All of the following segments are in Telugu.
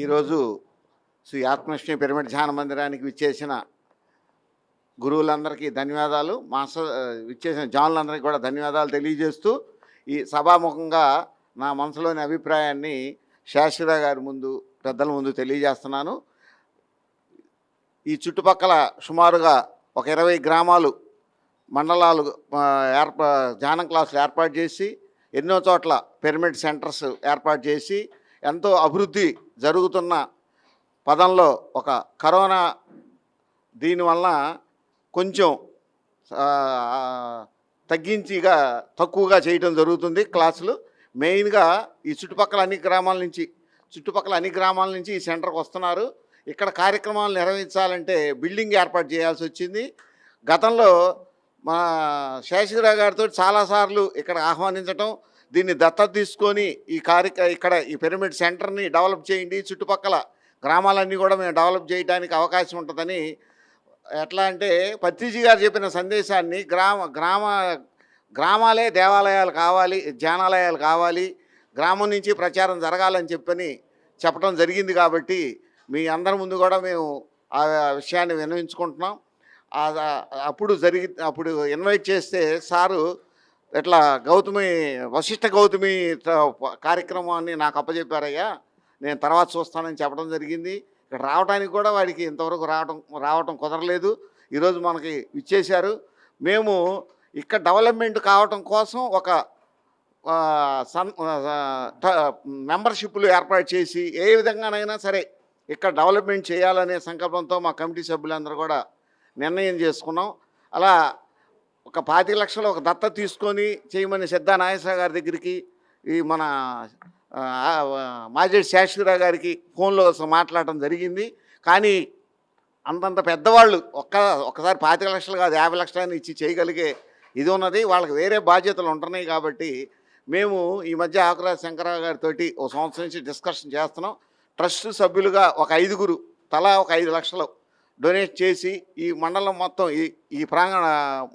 ఈరోజు శ్రీ ఆత్మలక్ష్మి పిరమిడ్ ధ్యాన మందిరానికి విచ్చేసిన గురువులందరికీ ధన్యవాదాలు. విచ్చేసిన జానులందరికీ కూడా ధన్యవాదాలు తెలియజేస్తూ ఈ సభాముఖంగా నా మనసులోని అభిప్రాయాన్ని శాస్త్రిరావు గారి ముందు, పెద్దల ముందు తెలియజేస్తున్నాను. ఈ చుట్టుపక్కల సుమారుగా ఒక 20 గ్రామాలు, మండలాలు ధ్యానం క్లాసులు ఏర్పాటు చేసి, ఎన్నో చోట్ల పిరమిడ్ సెంటర్స్ ఏర్పాటు చేసి, ఎంతో అభివృద్ధి జరుగుతున్న పదంలో ఒక కరోనా దీనివల్ల కొంచెం తక్కువగా చేయటం జరుగుతుంది క్లాసులు. మెయిన్గా ఈ చుట్టుపక్కల అన్ని గ్రామాల నుంచి ఈ సెంటర్కి వస్తున్నారు. ఇక్కడ కార్యక్రమాలు నిర్వహించాలంటే బిల్డింగ్ ఏర్పాటు చేయాల్సి వచ్చింది. గతంలో మా శేషగిరి గారితో చాలాసార్లు ఇక్కడ ఆహ్వానించటం, దీన్ని దత్తత తీసుకొని ఇక్కడ ఈ పిరమిడ్ సెంటర్ని డెవలప్ చేయండి, చుట్టుపక్కల గ్రామాలన్నీ కూడా మేము డెవలప్ చేయడానికి అవకాశం ఉంటుందని. ఎట్లా అంటే పత్రిజీ గారు చెప్పిన సందేశాన్ని గ్రామాలే దేవాలయాలు కావాలి, ధ్యానాలయాలు కావాలి, గ్రామం నుంచి ప్రచారం జరగాలని చెప్పడం జరిగింది. కాబట్టి మీ అందరి ముందు కూడా మేము ఆ విషయాన్ని విన్నవించుకుంటున్నాం. అప్పుడు ఇన్వైట్ చేస్తే సారు ఇట్లా వశిష్ఠ గౌతమి కార్యక్రమాన్ని నాకు అప్పచెప్పారయ్యా, నేను తర్వాత చూస్తానని చెప్పడం జరిగింది. ఇక్కడ రావడానికి కూడా వాడికి ఇంతవరకు రావటం కుదరలేదు. ఈరోజు మనకి ఇచ్చేశారు. మేము ఇక్కడ డెవలప్మెంట్ కావటం కోసం ఒక మెంబర్షిప్లు ఏర్పాటు చేసి ఏ విధంగానైనా సరే ఇక్కడ డెవలప్మెంట్ చేయాలనే సంకల్పంతో మా కమిటీ సభ్యులందరూ కూడా నిర్ణయం చేసుకున్నాం. అలా ఒక 25 లక్షలు ఒక దత్తత తీసుకొని చేయమని సిద్ధా నాగేశ్వర గారి దగ్గరికి, ఈ మన మాజేటి శాస్త్రిరావు గారికి ఫోన్లో మాట్లాడటం జరిగింది. కానీ అంతంత పెద్దవాళ్ళు ఒక్కసారి 25 లక్షలు కాదు, 50 లక్షలని ఇచ్చి చేయగలిగే ఇది ఉన్నది. వాళ్ళకి వేరే బాధ్యతలు ఉంటున్నాయి. కాబట్టి మేము ఈ మధ్య ఆకురాజు శంకరరావు గారితో ఒక సంవత్సరం నుంచి డిస్కషన్ చేస్తున్నాం. ట్రస్ట్ సభ్యులుగా ఒక 5గురు తలా ఒక 5 లక్షలు డొనేట్ చేసి ఈ మండలం మొత్తం, ఈ ప్రాంగణ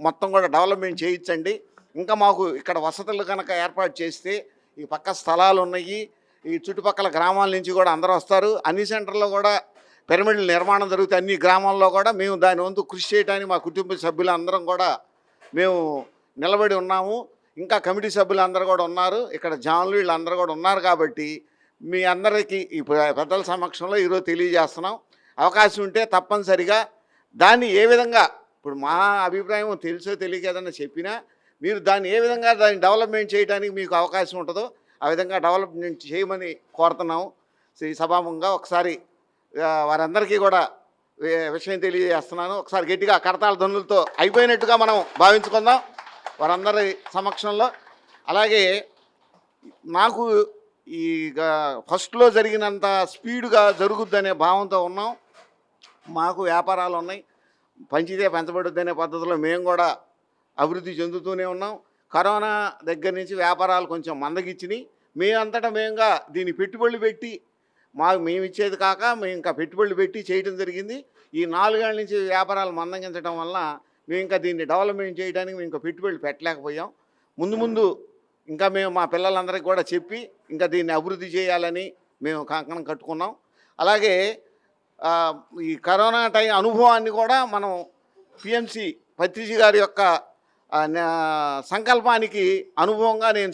మొత్తం కూడా డెవలప్మెంట్ చేయించండి. ఇంకా మాకు ఇక్కడ వసతులు కనుక ఏర్పాటు చేస్తే, ఈ పక్క స్థలాలు ఉన్నాయి, ఈ చుట్టుపక్కల గ్రామాల నుంచి కూడా అందరూ వస్తారు. అన్ని సెంటర్లో కూడా పిరమిడ్ల నిర్మాణం జరుగుతాయి. అన్ని గ్రామాల్లో కూడా మేము దాని వంతు కృషి చేయడానికి మా కుటుంబ సభ్యులందరం కూడా మేము నిలబడి ఉన్నాము. ఇంకా కమిటీ సభ్యులందరూ కూడా ఉన్నారు, ఇక్కడ జానులు వీళ్ళందరూ కూడా ఉన్నారు. కాబట్టి మీ అందరికీ ఈ పెద్దల సమక్షంలో ఈరోజు తెలియజేస్తున్నాం. అవకాశం ఉంటే తప్పనిసరిగా దాన్ని ఏ విధంగా, ఇప్పుడు మా అభిప్రాయం తెలుసో తెలియక ఏదన్నా చెప్పినా, మీరు దాన్ని ఏ విధంగా దాన్ని డెవలప్మెంట్ చేయడానికి మీకు అవకాశం ఉంటుందో ఆ విధంగా డెవలప్మెంట్ చేయమని కోరుతున్నాము. ఈ సభాముఖంగా ఒకసారి వారందరికీ కూడా విషయం తెలియజేస్తున్నాను. ఒకసారి గట్టిగా కరతాళ ధ్వనులతో అయిపోయినట్టుగా మనం భావించుకుందాం వారందరి సమక్షంలో. అలాగే నాకు ఈ ఫస్ట్లో జరిగినంత స్పీడ్గా జరుగుద్దనే భావంతో ఉన్నాం. మాకు వ్యాపారాలు ఉన్నాయి, పంచితే పెంచబడుద్దనే పద్ధతిలో మేము కూడా అభివృద్ధి చెందుతూనే ఉన్నాం. కరోనా దగ్గర నుంచి వ్యాపారాలు కొంచెం మందగిచ్చినాయి. మేమంతటా మేముగా దీన్ని పెట్టుబడులు పెట్టి, మేము ఇచ్చేది కాక మేము ఇంకా పెట్టుబడులు పెట్టి చేయడం జరిగింది. ఈ 4 ఏళ్ళ నుంచి వ్యాపారాలు మందగించడం వల్ల మేము ఇంకా దీన్ని డెవలప్మెంట్ చేయడానికి మేము ఇంకా పెట్టుబడులు పెట్టలేకపోయాం. ముందు ఇంకా మేము మా పిల్లలందరికీ కూడా చెప్పి ఇంకా దీన్ని అభివృద్ధి చేయాలని మేము కంకణం కట్టుకున్నాం. అలాగే ఈ కరోనా అనుభవాన్ని కూడా మనం పిఎంసి పత్రిజీ గారి యొక్క సంకల్పానికి అనుభవంగా నేను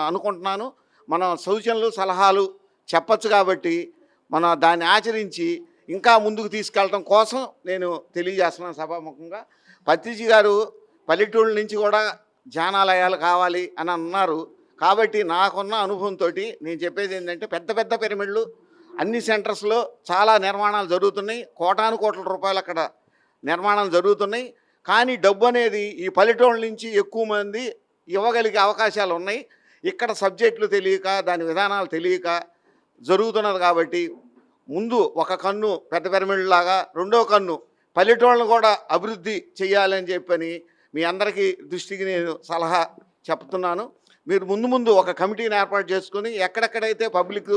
అనుకుంటున్నాను. మనం సూచనలు సలహాలు చెప్పచ్చు. కాబట్టి మనం దాన్ని ఆచరించి ఇంకా ముందుకు తీసుకెళ్ళడం కోసం నేను తెలియజేస్తున్నాను సభాముఖంగా. పత్రిజీ గారు పల్లెటూళ్ళ నుంచి కూడా ధ్యానాలయాలు కావాలి అని అన్నారు. కాబట్టి నాకున్న అనుభవంతో నేను చెప్పేది ఏంటంటే, పెద్ద పిరమిడ్లు అన్ని సెంటర్స్లో చాలా నిర్మాణాలు జరుగుతున్నాయి. కోటాను కోట్ల రూపాయలు అక్కడ నిర్మాణాలు జరుగుతున్నాయి. కానీ డబ్బు అనేది ఈ పల్లెటూళ్ళ నుంచి ఎక్కువ మంది ఇవ్వగలిగే అవకాశాలు ఉన్నాయి. ఇక్కడ సబ్జెక్టులు తెలియక, దాని విధానాలు తెలియక జరుగుతున్నది. కాబట్టి ముందు ఒక కన్ను పెద్ద పిరమిడ్లాగా, రెండో కన్ను పల్లెటూళ్ళను కూడా అభివృద్ధి చేయాలని చెప్పని మీ అందరికీ దృష్టికి నేను సలహా చెప్తున్నాను. మీరు ముందు ఒక కమిటీని ఏర్పాటు చేసుకొని ఎక్కడెక్కడైతే పబ్లిక్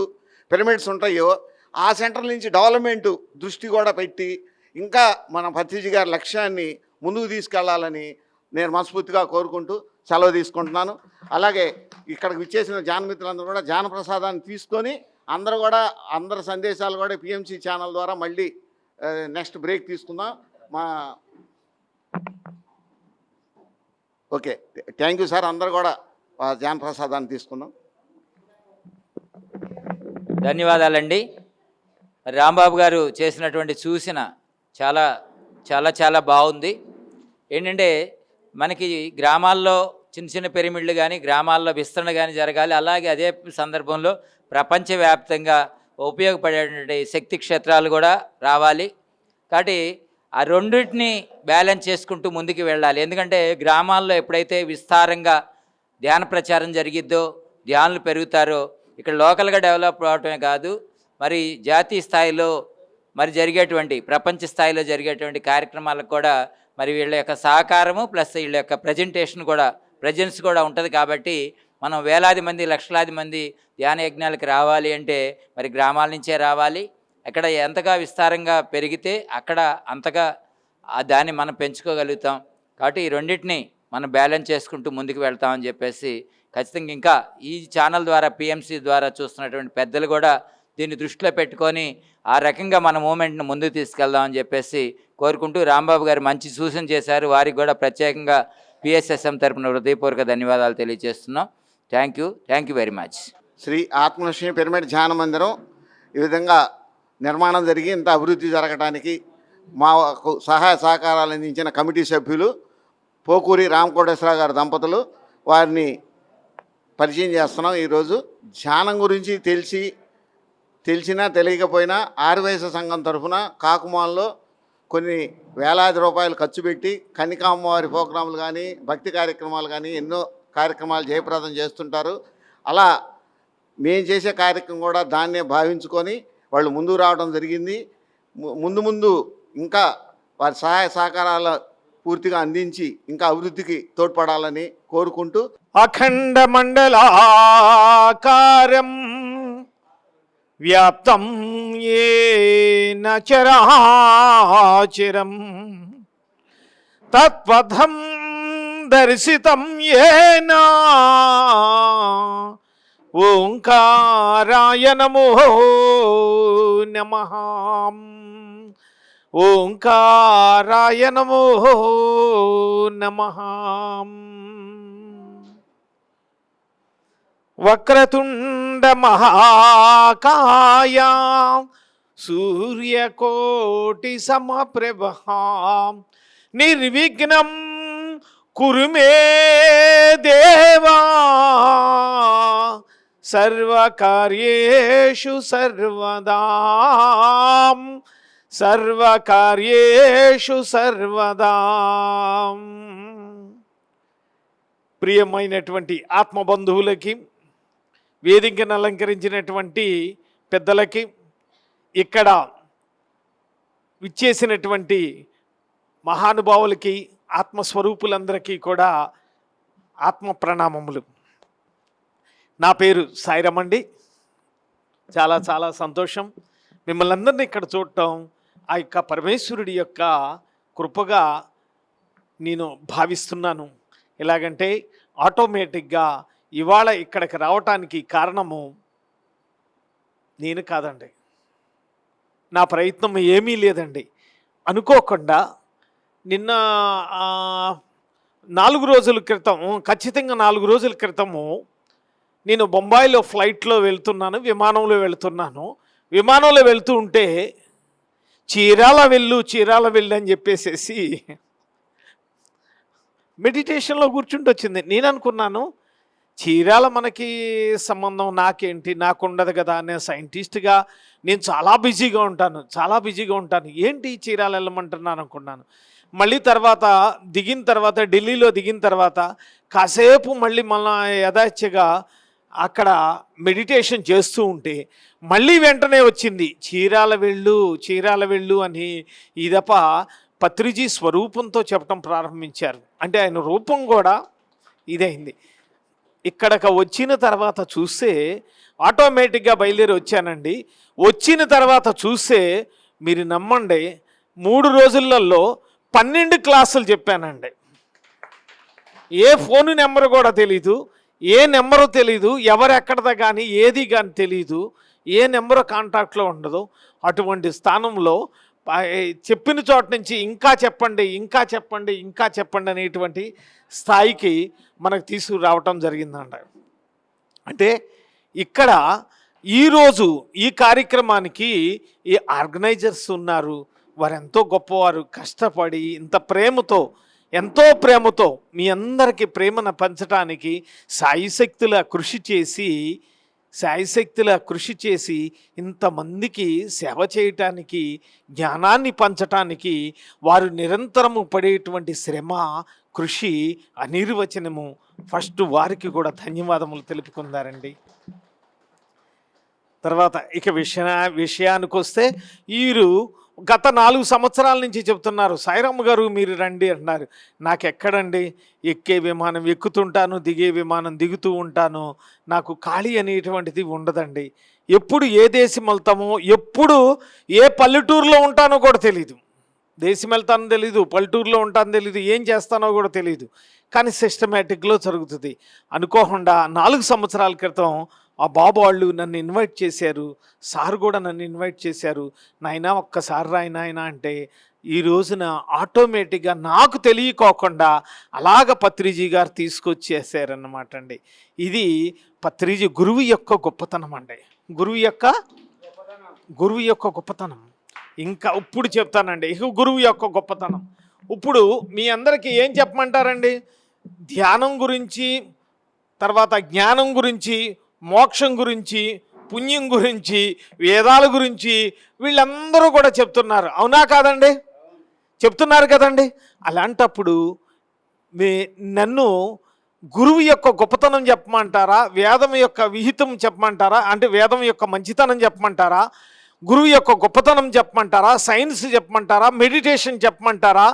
పిరమిడ్స్ ఉంటాయో ఆ సెంటర్ నుంచి డెవలప్మెంట్ దృష్టి కూడా పెట్టి ఇంకా మన పత్రిజీ గారి లక్ష్యాన్ని ముందుకు తీసుకెళ్లాలని నేను మనస్ఫూర్తిగా కోరుకుంటూ సెలవు తీసుకుంటున్నాను. అలాగే ఇక్కడికి విచ్చేసిన జానమిత్రులందరూ కూడా జానప్రసాదాన్ని తీసుకొని అందరూ కూడా అందరి సందేశాలు కూడా పిఎంసి ఛానల్ ద్వారా మళ్ళీ నెక్స్ట్ బ్రేక్ తీసుకుందాం. Okay, thank you sir. అందరు కూడా జాన్ ప్రసాదాన్ని తీసుకుందాం. ధన్యవాదాలండి. రాంబాబు గారు చేసినటువంటి సూచన చాలా చాలా చాలా బాగుంది. ఏంటంటే మనకి గ్రామాల్లో చిన్న చిన్న పిరమిడ్లు కానీ గ్రామాల్లో విస్తరణ కానీ జరగాలి. అలాగే అదే సందర్భంలో ప్రపంచవ్యాప్తంగా ఉపయోగపడేటువంటి శక్తి క్షేత్రాలు కూడా రావాలి. కాబట్టి ఆ రెండింటిని బ్యాలెన్స్ చేసుకుంటూ ముందుకు వెళ్ళాలి. ఎందుకంటే గ్రామాల్లో ఎప్పుడైతే విస్తారంగా ధ్యాన ప్రచారం జరిగిద్దో, ధ్యానులు పెరుగుతారో, ఇక్కడ లోకల్గా డెవలప్ అవటమే కాదు, మరి జాతీయ స్థాయిలో మరి జరిగేటువంటి ప్రపంచ స్థాయిలో జరిగేటువంటి కార్యక్రమాలకు కూడా మరి వీళ్ళ యొక్క సహకారము ప్లస్ వీళ్ళ యొక్క ప్రజెన్స్ కూడా ఉంటుంది. కాబట్టి మనం వేలాది మంది లక్షలాది మంది ధ్యాన యజ్ఞాలకు రావాలి అంటే మరి గ్రామాల నుంచే రావాలి. అక్కడ ఎంతగా విస్తారంగా పెరిగితే అక్కడ అంతగా దాన్ని మనం పెంచుకోగలుగుతాం. కాబట్టి ఈ రెండింటిని మనం బ్యాలెన్స్ చేసుకుంటూ ముందుకు వెళ్తామని చెప్పేసి ఖచ్చితంగా ఇంకా ఈ ఛానల్ ద్వారా పిఎంసి ద్వారా చూస్తున్నటువంటి పెద్దలు కూడా దీన్ని దృష్టిలో పెట్టుకొని ఆ రకంగా మన మూమెంట్ను ముందుకు తీసుకెళ్దామని చెప్పేసి కోరుకుంటూ రాంబాబు గారు మంచి సూచన చేశారు. వారికి కూడా ప్రత్యేకంగా పిఎస్ఎస్ఎం తరపున హృదయపూర్వక ధన్యవాదాలు తెలియజేస్తున్నాం. Thank you very much. Shri Atmalakshmi pyramid Dhyana Mandiram ఈ విధంగా నిర్మాణం జరిగి ఇంత అభివృద్ధి జరగడానికి మాకు సహాయ సహకారాలు అందించిన కమిటీ సభ్యులు పోకూరి రామకోటేశ్వరరావు గారి దంపతులు, వారిని పరిచయం చేస్తున్నాం. ఈరోజు ధ్యానం గురించి తెలిసినా తెలియకపోయినా ఆర్యవైశ్య సంఘం తరఫున కాకుమాల్లో కొన్ని వేలాది రూపాయలు ఖర్చు పెట్టి కన్నికా అమ్మవారి ప్రోగ్రాములు కానీ భక్తి కార్యక్రమాలు కానీ ఎన్నో కార్యక్రమాలు జయప్రదం చేస్తుంటారు. అలా మేము చేసే కార్యక్రమం కూడా దాన్నే భావించుకొని వాళ్ళు ముందుకు రావడం జరిగింది. ముందు ఇంకా వారి సహాయ సహకారాలు పూర్తిగా అందించి ఇంకా అభివృద్ధికి తోడ్పడాలని కోరుకుంటూ అఖండ మండలాకారం వ్యాప్తం ఏన చరాచరం తత్పథం దర్శితం ఏన ఓంకారాయ నమో నమః. ఓంకారాయ నమో నమః. వక్రతుండ మహాకాయ సూర్యకోటి సమప్రభ నిర్విఘ్నం కురు మే దేవా సర్వకార్యేషు సర్వదా ప్రియమైనటువంటి ఆత్మబంధువులకి, వేదికను అలంకరించినటువంటి పెద్దలకి, ఇక్కడ విచ్చేసినటువంటి మహానుభావులకి, ఆత్మస్వరూపులందరికీ కూడా ఆత్మ ప్రణామములు. నా పేరు సాయిరామండి. చాలా చాలా సంతోషం మిమ్మల్ని అందరినీ ఇక్కడ చూడటం. ఆ యొక్క పరమేశ్వరుడి యొక్క కృపగా నేను భావిస్తున్నాను. ఎలాగంటే ఆటోమేటిక్గా ఇవాళ ఇక్కడికి రావటానికి కారణము నేను కాదండి, నా ప్రయత్నం ఏమీ లేదండి. అనుకోకుండా నిన్న 4 రోజుల క్రితం, ఖచ్చితంగా 4 రోజుల క్రితము నేను బొంబాయిలో ఫ్లైట్లో వెళ్తున్నాను, విమానంలో వెళ్తూ ఉంటే చీరాల వెళ్ళు అని చెప్పేసేసి మెడిటేషన్లో కూర్చుంటూ వచ్చింది. నేను అనుకున్నాను చీరాల మనకి సంబంధం నాకుండదు కదా. నేను సైంటిస్ట్గా నేను చాలా బిజీగా ఉంటాను, ఏంటి చీరాల వెళ్ళమంటున్నాను అనుకున్నాను. మళ్ళీ తర్వాత ఢిల్లీలో దిగిన తర్వాత కాసేపు మళ్ళీ యథాచ్ఛగా అక్కడ మెడిటేషన్ చేస్తూ ఉంటే మళ్ళీ వెంటనే వచ్చింది చీరాల వెళ్ళు అని. ఇదప పత్రిజీ స్వరూపంతో చెప్పడం ప్రారంభించారు. అంటే ఆయన రూపం కూడా ఇదైంది. ఇక్కడికి వచ్చిన తర్వాత చూస్తే ఆటోమేటిక్గా బయలుదేరి వచ్చానండి. వచ్చిన తర్వాత చూస్తే మీరు నమ్మండి, 3 రోజులలో 12 క్లాసులు చెప్పానండి. ఏ ఫోను నెంబరు కూడా తెలీదు, ఏ నెంబరు తెలీదు, ఎవరెక్కడదా కానీ ఏది కానీ తెలీదు. ఏ నెంబర్ కాంటాక్ట్లో ఉండదు. అటువంటి స్థానంలో చెప్పిన చోట నుంచి ఇంకా చెప్పండి ఇంకా చెప్పండి ఇంకా చెప్పండి అనేటువంటి స్థాయికి మనకు తీసుకురావటం జరిగిందంట. అంటే ఇక్కడ ఈరోజు ఈ కార్యక్రమానికి ఈ ఆర్గనైజర్స్ ఉన్నారు, వారు ఎంతో గొప్పవారు, కష్టపడి ఇంత ప్రేమతో ఎంతో ప్రేమతో మీ అందరికీ ప్రేమను పంచడానికి సాయశక్తుల కృషి చేసి ఇంతమందికి సేవ చేయటానికి, జ్ఞానాన్ని పంచటానికి వారు నిరంతరము పడేటువంటి శ్రమ, కృషి అనిర్వచనము. ఫస్ట్ వారికి కూడా ధన్యవాదములు తెలుపుకుందారండి. తర్వాత ఇక విషయానికి వస్తే వీరు గత 4 సంవత్సరాల నుంచి చెప్తున్నారు, సాయిరామ్ గారు మీరు రండి అంటున్నారు. నాకు ఎక్కడండి, ఎక్కే విమానం ఎక్కుతుంటాను, దిగే విమానం దిగుతూ ఉంటాను, నాకు ఖాళీ అనేటువంటిది ఉండదండి. ఎప్పుడు ఏ దేశం వెళ్తామో, ఎప్పుడు ఏ పల్లెటూరులో ఉంటానో కూడా తెలీదు. దేశం వెళ్తానో తెలీదు, పల్లెటూరులో ఉంటానో తెలీదు, ఏం చేస్తానో కూడా తెలీదు. కానీ సిస్టమేటిక్లో జరుగుతుంది. అనుకోకుండా 4 సంవత్సరాల క్రితం ఆ బాబు వాళ్ళు నన్ను ఇన్వైట్ చేశారు, సార్ కూడా నన్ను ఇన్వైట్ చేశారు. నాయనా ఒక్కసారి రాయినాయన అంటే ఈ రోజున ఆటోమేటిక్గా నాకు తెలియకోకుండా అలాగ పత్రిజీ గారు తీసుకొచ్చేసారన్నమాట అండి. ఇది పత్రిజీ గురువు యొక్క గొప్పతనం అండి, గురువు యొక్క గొప్పతనం. ఇంకా ఇప్పుడు చెప్తానండి ఇక గురువు యొక్క గొప్పతనం. ఇప్పుడు మీ అందరికీ ఏం చెప్పమంటారండి? ధ్యానం గురించి, తర్వాత జ్ఞానం గురించి, మోక్షం గురించి, పుణ్యం గురించి, వేదాల గురించి వీళ్ళందరూ కూడా చెప్తున్నారు. అవునా కాదండి? చెప్తున్నారు కదండి. అలాంటప్పుడు నన్ను గురువు యొక్క గొప్పతనం చెప్పమంటారా, వేదం యొక్క విహితం చెప్పమంటారా, అంటే వేదం యొక్క మంచితనం చెప్పమంటారా, గురువు యొక్క గొప్పతనం చెప్పమంటారా, సైన్స్ చెప్పమంటారా, మెడిటేషన్ చెప్పమంటారా,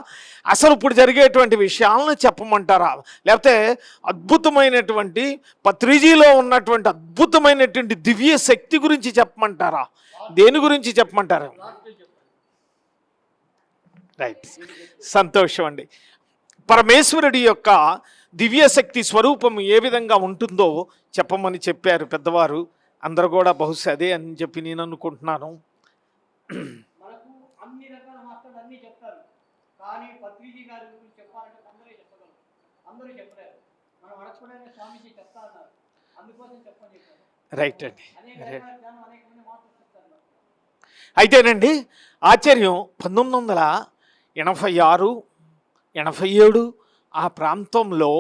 అసలు ఇప్పుడు జరిగేటువంటి విషయాలను చెప్పమంటారా, లేకపోతే అద్భుతమైనటువంటి పత్రిజీలో ఉన్నటువంటి అద్భుతమైనటువంటి దివ్య శక్తి గురించి చెప్పమంటారా, దేని గురించి చెప్పమంటారా? రైట్, సంతోషం అండి. పరమేశ్వరుడి యొక్క దివ్యశక్తి స్వరూపం ఏ విధంగా ఉంటుందో చెప్పమని చెప్పారు పెద్దవారు. అందరూ కూడా బహుశా అదే అని చెప్పి నేను అనుకుంటున్నాను. మనకు అన్ని రకాల మాస్టర్లు అన్నీ చెప్తారు, కానీ పత్రిజీ గారి గురించి చెప్పాలంటే అందరూ చెప్పగలరు, అందరూ చెప్పలేరు. మనం అడగకూడనే స్వామీజీ చెప్తా అన్నారు, అందుకోసం చెప్పని చెప్పారు. రైట్ అండి. అనేక మంది మాస్టర్లు చెప్తారు. అయితేనండి ఆశ్చర్యం, 1986, 87 ఆ ప్రాంతంలో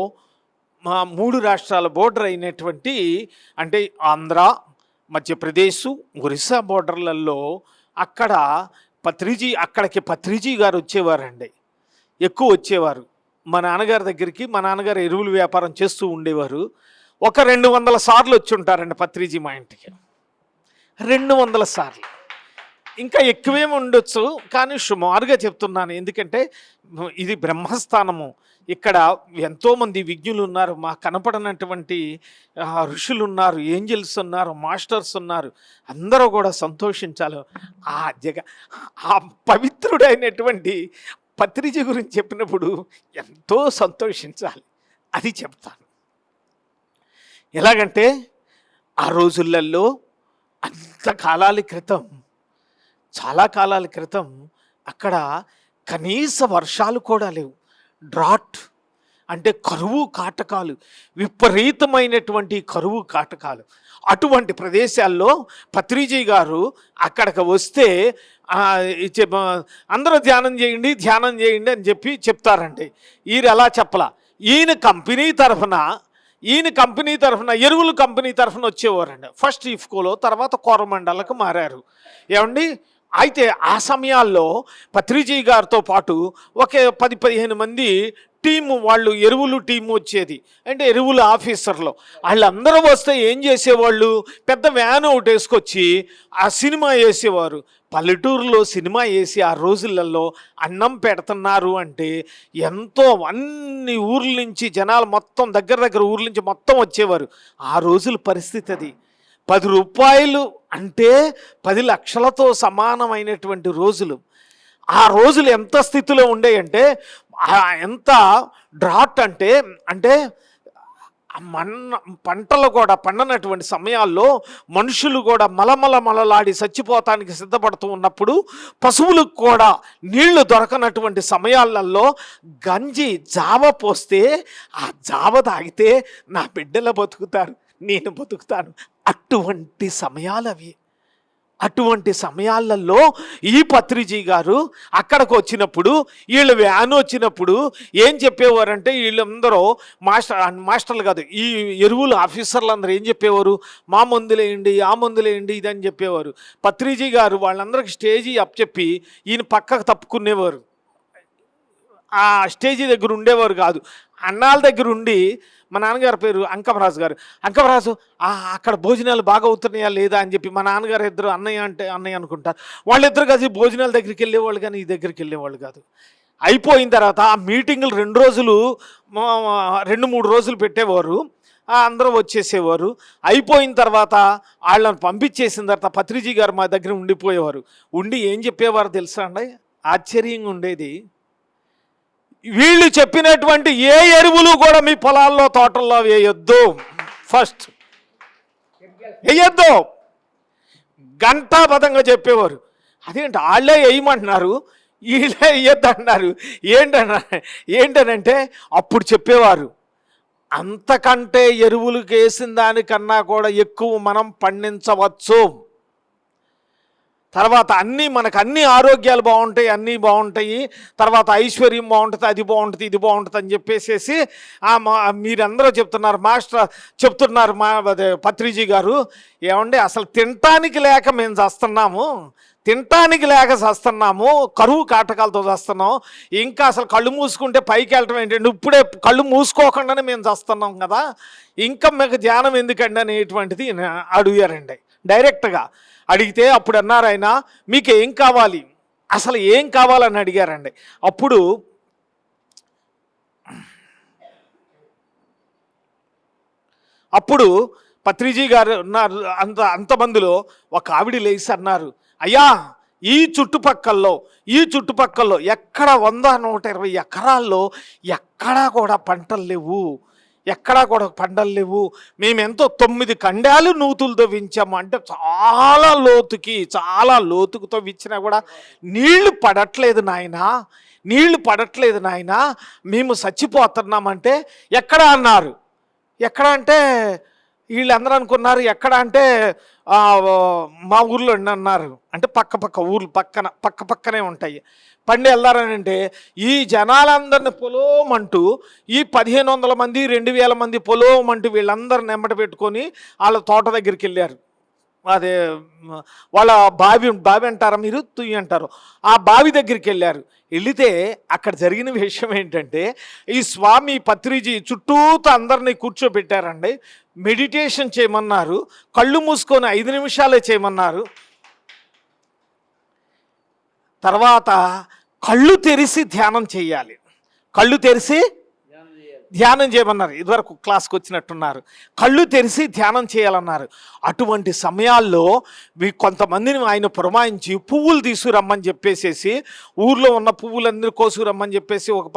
మా 3 రాష్ట్రాల బోర్డర్ అయినటువంటి అంటే ఆంధ్ర, మధ్యప్రదేశ్, ఒరిస్సా బోర్డర్లలో అక్కడికి పత్రిజీ గారు వచ్చేవారండి, ఎక్కువ వచ్చేవారు. మా నాన్నగారి దగ్గరికి, మా నాన్నగారు ఎరువులు వ్యాపారం చేస్తూ ఉండేవారు. ఒక 200 సార్లు వచ్చి ఉంటారండి పత్రిజీ మా ఇంటికి, 200 సార్లు. ఇంకా ఎక్కువేమి ఉండొచ్చు, కానీ సుమారుగా చెప్తున్నాను. ఎందుకంటే ఇది బ్రహ్మస్థానము, ఇక్కడ ఎంతోమంది విజ్ఞులు ఉన్నారు, మా కనపడనటువంటి ఋషులు ఉన్నారు, ఏంజల్స్ ఉన్నారు, మాస్టర్స్ ఉన్నారు. అందరూ కూడా సంతోషించాలి. ఆ పవిత్రుడైనటువంటి పత్రిజీ గురించి చెప్పినప్పుడు ఎంతో సంతోషించాలి, అది చెప్తాను. ఎలాగంటే ఆ రోజులలో చాలా కాలాల క్రితం అక్కడ కనీస వర్షాలు కూడా లేవు. డ్రాట్ అంటే కరువు కాటకాలు, విపరీతమైనటువంటి కరువు కాటకాలు. అటువంటి ప్రదేశాల్లో పత్రిజీ గారు అక్కడికి వస్తే అందరూ ధ్యానం చేయండి అని చెప్పి చెప్తారండి. ఈయన అలా చెప్పలా, ఈయన కంపెనీ తరఫున ఎరువులు కంపెనీ తరఫున వచ్చేవారండి. ఫస్ట్ ఇఫ్కోలో, తర్వాత కోరమండలకు మారారు. ఏమండి, అయితే ఆ సమయాల్లో పత్రిజీ గారితో పాటు ఒక 10-15 మంది టీము, వాళ్ళు ఎరువులు టీము వచ్చేది. అంటే ఎరువుల ఆఫీసర్లు వాళ్ళందరూ వస్తే ఏం చేసేవాళ్ళు, పెద్ద వ్యాన్ ఒకటి వేసుకొచ్చి ఆ సినిమా వేసేవారు. పల్లెటూరులో సినిమా వేసి ఆ రోజులలో అన్నం పెడుతున్నారు అంటే ఎంతో, అన్ని ఊర్ల నుంచి జనాలు మొత్తం దగ్గర ఊర్ల నుంచి మొత్తం వచ్చేవారు. ఆ రోజుల పరిస్థితి అది. 10 రూపాయలు అంటే 10 లక్షలతో సమానమైనటువంటి రోజులు. ఆ రోజులు ఎంత స్థితిలో ఉండేయంటే, ఎంత డ్రాట్ అంటే ఆ పంటలు కూడా పండనటువంటి సమయాల్లో మనుషులు కూడా మలలాడి చచ్చిపోతానికి సిద్ధపడుతూ ఉన్నప్పుడు, పశువులకు కూడా నీళ్లు దొరకనటువంటి సమయాలలో గంజి జావ పోస్తే ఆ జావ తాగితే నా బిడ్డలు బతుకుతారు, నేను బతుకుతాను. అటువంటి సమయాలలో ఈ పత్రిజీ గారు అక్కడికి వచ్చినప్పుడు, వీళ్ళు వ్యాన్ వచ్చినప్పుడు ఏం చెప్పేవారంటే, వీళ్ళందరూ మాస్టర్లు కాదు, ఈ ఎరువులు ఆఫీసర్లు అందరూ ఏం చెప్పేవారు, మా మందులేయండి, ఆ మందులేయండి ఇదని చెప్పేవారు. పత్రిజీ గారు వాళ్ళందరికీ స్టేజీ అప్పచెప్పి ఈయన పక్కకు తప్పుకునేవారు, ఆ స్టేజీ దగ్గర ఉండేవారు కాదు. అన్నాళ్ళ దగ్గర ఉండి, మా నాన్నగారి పేరు అంకమరాజు గారు, అంకమరాజు అక్కడ భోజనాలు బాగా అవుతున్నాయా లేదా అని చెప్పి మా నాన్నగారు ఇద్దరు అన్నయ్య అనుకుంటారు, వాళ్ళిద్దరు కలిసి భోజనాల దగ్గరికి వెళ్ళేవాళ్ళు కానీ ఈ దగ్గరికి వెళ్ళేవాళ్ళు కాదు. అయిపోయిన తర్వాత ఆ మీటింగులు 2-3 రోజులు పెట్టేవారు, అందరూ వచ్చేసేవారు. అయిపోయిన తర్వాత వాళ్ళని పంపించేసిన తర్వాత పత్రిజీ గారు మా దగ్గర ఉండిపోయేవారు. ఉండి ఏం చెప్పేవారు తెలుసా అండి, ఆశ్చర్యంగా ఉండేది. వీళ్ళు చెప్పినటువంటి ఏ ఎరువులు కూడా మీ పొలాల్లో తోటల్లో వేయొద్దు, ఫస్ట్ వేయొద్దు, గంటాబద్ధంగా చెప్పేవారు. అదేంటి వాళ్ళే వేయమంటున్నారు, వీళ్ళే వేయొద్దు అన్నారు, ఏంటనంటే అప్పుడు చెప్పేవారు, అంతకంటే ఎరువులకు వేసిన దానికన్నా కూడా ఎక్కువ మనం పండించవచ్చు. తర్వాత మనకు అన్ని ఆరోగ్యాలు బాగుంటాయి, అన్నీ బాగుంటాయి, తర్వాత ఐశ్వర్యం బాగుంటుంది, అది బాగుంటుంది, ఇది బాగుంటుంది అని చెప్పేసేసి మీరందరూ చెప్తున్నారు పత్రిజీ గారు, ఏమండి అసలు తినటానికి లేక మేము చేస్తున్నాము, కరువు కాటకాలతో చేస్తున్నాం, ఇంకా అసలు కళ్ళు మూసుకుంటే పైకి వెళ్ళటం ఏంటంటే, ఇప్పుడే కళ్ళు మూసుకోకుండానే మేము చేస్తున్నాం కదా, ఇంకా మీకు ధ్యానం ఎందుకండి అనేటువంటిది అడిగారండి. డైరెక్ట్గా అడిగితే అప్పుడు అన్నారు ఆయన, మీకు ఏం కావాలి, అసలు ఏం కావాలని అడిగారండి. అప్పుడు పత్రిజీ గారు ఉన్నారు, అంతమందిలో ఒక ఆవిడ లేచి అన్నారు, అయ్యా ఈ చుట్టుపక్కల్లో ఎక్కడ 100-120 ఎకరాల్లో ఎక్కడా కూడా పంటలు లేవు, మేమెంతో 9 కండాలు నూతులు తవ్వించాము, అంటే చాలా లోతుకు తవ్వించినా కూడా నీళ్లు పడట్లేదు నాయన, మేము చచ్చిపోతున్నామంటే ఎక్కడ అన్నారు. ఎక్కడ అంటే వీళ్ళందరూ అనుకున్నారు, ఎక్కడ అంటే మా ఊర్లో అన్నారు, అంటే పక్క ఊర్లు పక్కనే ఉంటాయి. పండి వెళ్దారనంటే ఈ జనాలందరిని పొలోమంటూ, ఈ 1500 మంది 2000 మంది పొలోమంటూ వీళ్ళందరిని నెమ్మట పెట్టుకొని వాళ్ళ తోట దగ్గరికి వెళ్ళారు. అదే వాళ్ళ బావి అంటారా మీరు, తుయ్యి అంటారు, ఆ బావి దగ్గరికి వెళ్ళారు. వెళితే అక్కడ జరిగిన విషయం ఏంటంటే, ఈ స్వామి పత్రిజీ చుట్టూతో అందరినీ కూర్చోబెట్టారండి, మెడిటేషన్ చేయమన్నారు, కళ్ళు మూసుకొని 5 నిమిషాలే చేయమన్నారు. తర్వాత కళ్ళు తెరిసి ధ్యానం చేయాలి, ధ్యానం చేయమన్నారు. ఇదివరకు క్లాస్కి వచ్చినట్టున్నారు, కళ్ళు తెరిసి ధ్యానం చేయాలన్నారు. అటువంటి సమయాల్లో కొంతమందిని ఆయన పురమాయించి పువ్వులు తీసుకురమ్మని చెప్పేసేసి, ఊర్లో ఉన్న పువ్వులన్నీ కోసుకురమ్మని చెప్పేసి ఒక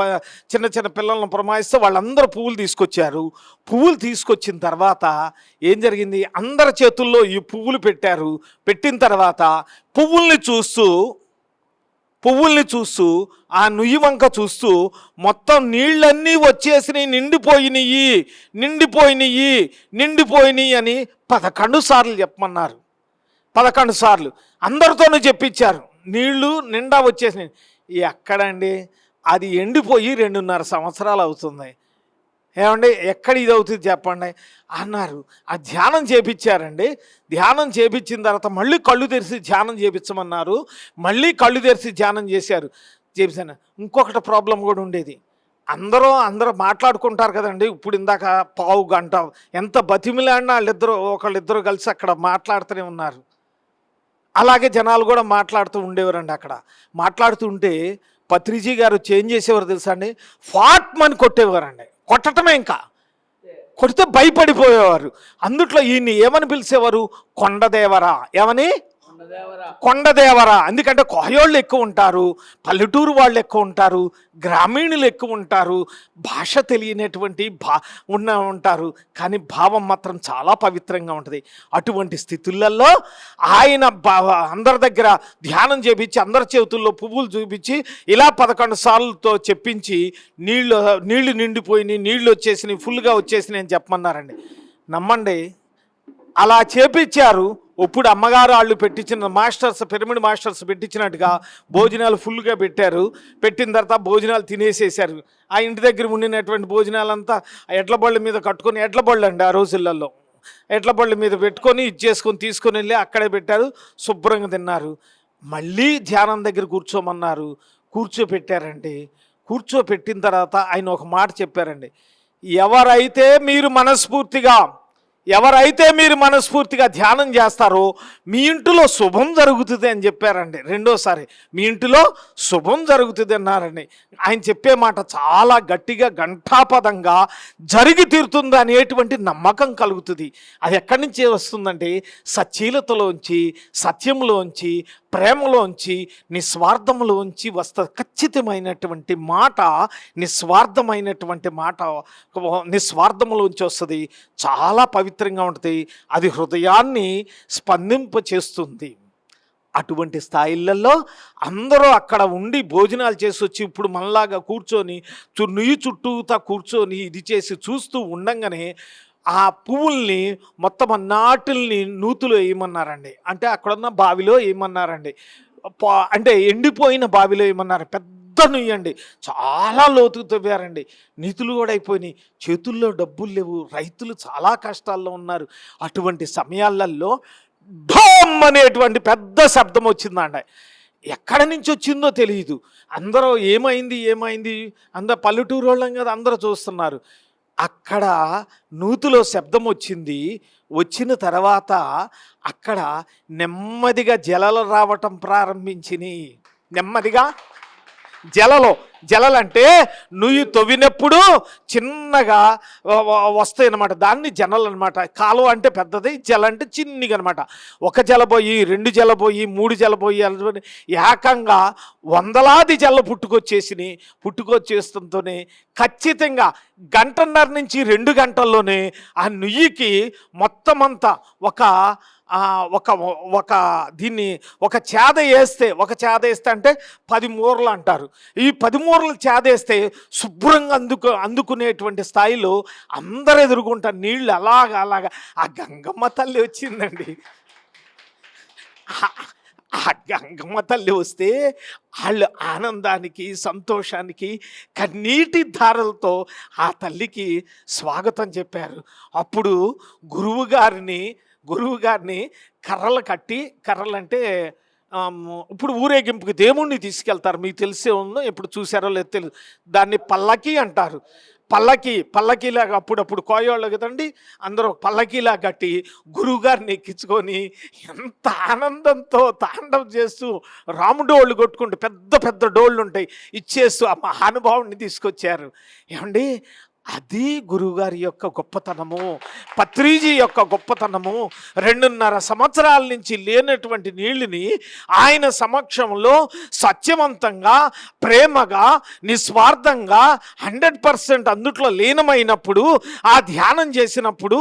చిన్న పిల్లలను పురమాయిస్తే వాళ్ళందరూ పువ్వులు తీసుకొచ్చారు. పువ్వులు తీసుకొచ్చిన తర్వాత ఏం జరిగింది, అందరి చేతుల్లో ఈ పువ్వులు పెట్టారు. పెట్టిన తర్వాత పువ్వుల్ని చూస్తూ ఆ నుయ్యి వంక చూస్తూ మొత్తం నీళ్ళన్నీ వచ్చేసినాయి, నిండిపోయినాయి అని 11 సార్లు చెప్పమన్నారు. 11 సార్లు అందరితోనూ చెప్పించారు, నీళ్లు నిండా వచ్చేసినాయి. ఎక్కడండి, అది ఎండిపోయి 2.5 సంవత్సరాలు అవుతుంది. ఏమండి ఎక్కడ ఇది అవుతుంది చెప్పండి అన్నారు. ఆ ధ్యానం చేపించారండి. ధ్యానం చేపించిన తర్వాత మళ్ళీ కళ్ళు తెరిచి ధ్యానం చేపించమన్నారు. మళ్ళీ కళ్ళు తెరిచి ధ్యానం చేపించాను. ఇంకొకటి ప్రాబ్లం కూడా ఉండేది, అందరూ మాట్లాడుకుంటారు కదండి. ఇప్పుడు ఇందాక పావు గంట ఎంత బతిమిలాడినా ఒకళ్ళిద్దరు కలిసి అక్కడ మాట్లాడుతూనే ఉన్నారు. అలాగే జనాలు కూడా మాట్లాడుతూ ఉండేవారండి. అక్కడ మాట్లాడుతుంటే పత్రిజీ గారు చేంజ్ చేసేవారు తెలుసా అండి, ఫాట్మని కొట్టేవారండి. కొట్టటమే, ఇంకా కొడితే భయపడిపోయేవారు. అందుట్లో ఈయన్ని ఏమని పిలిచేవారు, కొండదేవరా. ఏమని? కొండదేవర. ఎందుకంటే కోయోళ్ళు ఎక్కువ ఉంటారు, పల్లెటూరు వాళ్ళు ఎక్కువ ఉంటారు, గ్రామీణులు ఎక్కువ ఉంటారు, భాష తెలియనటువంటి ఉంటారు, కానీ భావం మాత్రం చాలా పవిత్రంగా ఉంటుంది. అటువంటి స్థితులలో ఆయన అందరి దగ్గర ధ్యానం చేపించి, అందరి చేతుల్లో పువ్వులు చూపించి, ఇలా 11 సార్లతో చెప్పించి నీళ్లు నిండిపోయినాయి, నీళ్లు వచ్చేసినాయి, ఫుల్గా వచ్చేసినాయి అని చెప్పమన్నారండి. నమ్మండి, అలా చేపించారు. ఇప్పుడు అమ్మగారు వాళ్ళు పెట్టించిన మాస్టర్స్, పిరమిడ్ మాస్టర్స్ పెట్టించినట్టుగా భోజనాలు ఫుల్గా పెట్టారు. పెట్టిన తర్వాత భోజనాలు తినేసేసారు. ఆ ఇంటి దగ్గర ఉండినటువంటి భోజనాలంతా ఎడ్ల బళ్ళ మీద కట్టుకొని, ఎడ్ల బళ్ళు అండి ఆ రోజులలో, ఎడ్ల బళ్ళ మీద పెట్టుకొని ఇచ్చేసుకొని తీసుకొని వెళ్ళి అక్కడే పెట్టారు. శుభ్రంగా తిన్నారు. మళ్ళీ ధ్యానం దగ్గర కూర్చోమన్నారు. కూర్చోపెట్టారండి. కూర్చోపెట్టిన తర్వాత ఆయన ఒక మాట చెప్పారండి. ఎవరైతే మీరు మనస్ఫూర్తిగా ధ్యానం చేస్తారో మీ ఇంటిలో శుభం జరుగుతుంది అని చెప్పారండి. రెండోసారి మీ ఇంటిలో శుభం జరుగుతుంది అన్నారండి. ఆయన చెప్పే మాట చాలా గట్టిగా ఘంటాపదంగా జరిగి తీరుతుంది అనేటువంటి నమ్మకం కలుగుతుంది. అది ఎక్కడి నుంచి వస్తుందంటే సచ్చీలతలోంచి, సత్యంలోంచి, ప్రేమలోంచి, నిస్వార్థంలోంచి వస్తుంది. ఖచ్చితమైనటువంటి మాట, నిస్వార్థమైనటువంటి మాట నిస్వార్థంలోంచి వస్తుంది. చాలా పవిత్రంగా ఉంటుంది. అది హృదయాన్ని స్పందింపచేస్తుంది. అటువంటి స్థాయిలలో అందరూ అక్కడ ఉండి భోజనాలు చేసి వచ్చి ఇప్పుడు మనలాగా కూర్చొని నుయ్యి చుట్టూతా కూర్చొని ఇది చేసి చూస్తూ ఉండంగానే ఆ పువ్వుల్ని మొత్తం అన్నాటిల్ని నూతులో వేయమన్నారండి. అంటే అక్కడున్న బావిలో వేయమన్నారండి. అంటే ఎండిపోయిన బావిలో వేయమన్నారు. పెద్ద నుయ్యండి, చాలా లోతుకు తవ్వారండి. నీతులు కూడా అయిపోయినాయి. చేతుల్లో డబ్బులు లేవు. రైతులు చాలా కష్టాల్లో ఉన్నారు. అటువంటి సమయాలలో ఢోమ్ అనేటువంటి పెద్ద శబ్దం వచ్చిందండి. ఎక్కడి నుంచి వచ్చిందో తెలియదు. అందరూ ఏమైంది అందరూ పల్లెటూరు వాళ్ళం కదా, అందరూ చూస్తున్నారు. అక్కడ నూతులో శబ్దం వచ్చింది. వచ్చిన తర్వాత అక్కడ నెమ్మదిగా జలలు రావటం ప్రారంభించినాయి. నెమ్మదిగా జలలంటే నుయ్యి తవ్వినప్పుడు చిన్నగా వస్తాయి అన్నమాట. దాన్ని జలలు అనమాట. కాలువ అంటే పెద్దది, జల అంటే చిన్నగా అనమాట. ఒక జలబోయి, 2 జలబోయి, 3 జలబోయి, ఏకంగా వందలాది జల్ల పుట్టుకొచ్చేస్తుంటేనే ఖచ్చితంగా 1.5 నుంచి 2 గంటల్లోనే ఆ నుయ్యికి మొత్తం అంతా ఒక చేద వేస్తే అంటే 10 మూరలు అంటారు. ఈ 10 మూరలు చేదేస్తే శుభ్రంగా అందుకునేటువంటి స్థాయిలో అందరు ఎదుర్కొంటారు. నీళ్ళు అలాగా ఆ గంగమ్మ తల్లి వచ్చిందండి. ఆ గంగమ్మ తల్లి వస్తే వాళ్ళు ఆనందానికి, సంతోషానికి కన్నీటి ధారలతో ఆ తల్లికి స్వాగతం చెప్పారు. అప్పుడు గురువు గారిని కర్రలు అంటే ఇప్పుడు ఊరేగింపుకి దేవుణ్ణి తీసుకెళ్తారు. మీకు తెలిసే ఉందో, ఎప్పుడు చూసారో లేదో తెలియదు. దాన్ని పల్లకి అంటారు. పల్లకీలాగా అప్పుడప్పుడు కోయోళ్ళు కదండి, అందరూ పల్లకీలా కట్టి గురువుగారిని ఎక్కించుకొని ఎంత ఆనందంతో తాండవం చేస్తూ రాముడోళ్ళు కొట్టుకుంటూ పెద్ద డోళ్ళు ఉంటాయి ఇచ్చేస్తూ ఆ మహానుభావుడిని తీసుకొచ్చారు. ఏమండి, అది గురువుగారి యొక్క గొప్పతనము, పత్రిజీ యొక్క గొప్పతనము. 2.5 సంవత్సరాల నుంచి లేనటువంటి నీళ్ళని ఆయన సమక్షంలో సత్యవంతంగా, ప్రేమగా, నిస్వార్థంగా 100% అందుట్లో లీనమైనప్పుడు, ఆ ధ్యానం చేసినప్పుడు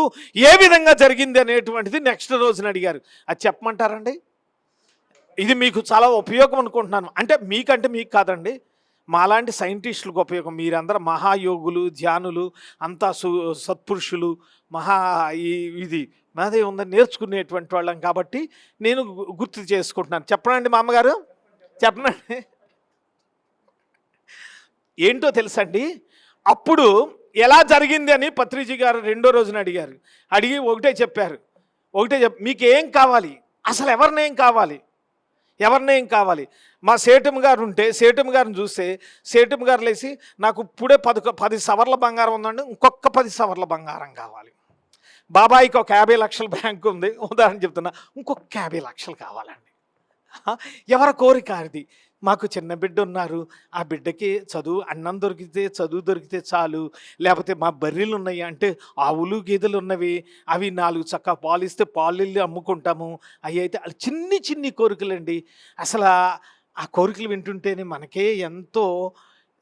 ఏ విధంగా జరిగింది అనేటువంటిది నెక్స్ట్ రోజున అడిగారు. అది చెప్పమంటారండి? ఇది మీకు చాలా ఉపయోగం అనుకుంటున్నాను. అంటే మీకు కాదండి, మాలాంటి సైంటిస్టులకు ఉపయోగం. మీరందరూ మహాయోగులు, ధ్యానులు, అంతా సత్పురుషులు, ఇది నాదే ఉందని నేర్చుకునేటువంటి వాళ్ళం కాబట్టి నేను గుర్తు చేసుకుంటున్నాను. చెప్పనండి మా అమ్మగారు, చెప్పనండి. ఏంటో తెలుసండి, అప్పుడు ఎలా జరిగింది అని పత్రిజీ గారు 2వ రోజున అడిగారు. అడిగి ఒకటే చెప్పారు. మీకేం కావాలి, అసలు ఎవరినేం కావాలి? మా సేటం గారు ఉంటే సేటం గారిని చూస్తే సేటం గారు లేచి, నాకు ఇప్పుడే 10 సవర్ల బంగారం ఉందండి, ఇంకొక 10 సవర్ల బంగారం కావాలి. బాబాయికి ఒక 50 లక్షల బ్యాంకు ఉంది, ఉదాహరణ చెప్తున్నా, ఇంకొక 50 లక్షలు కావాలండి. ఎవరి కోరిక అది? మాకు చిన్న బిడ్డ ఉన్నారు, ఆ బిడ్డకి చదువు అన్నం దొరికితే చదువు దొరికితే చాలు, లేకపోతే మా బర్రెలు ఉన్నాయి అంటే ఆవులు గేదెలు ఉన్నవి, అవి 4 చక్క పాలు ఇస్తే పాలు వెళ్ళి అమ్ముకుంటాము. అవి అయితే చిన్ని చిన్ని కోరికలండి. అసలు ఆ కోరికలు వింటుంటేనే మనకే ఎంతో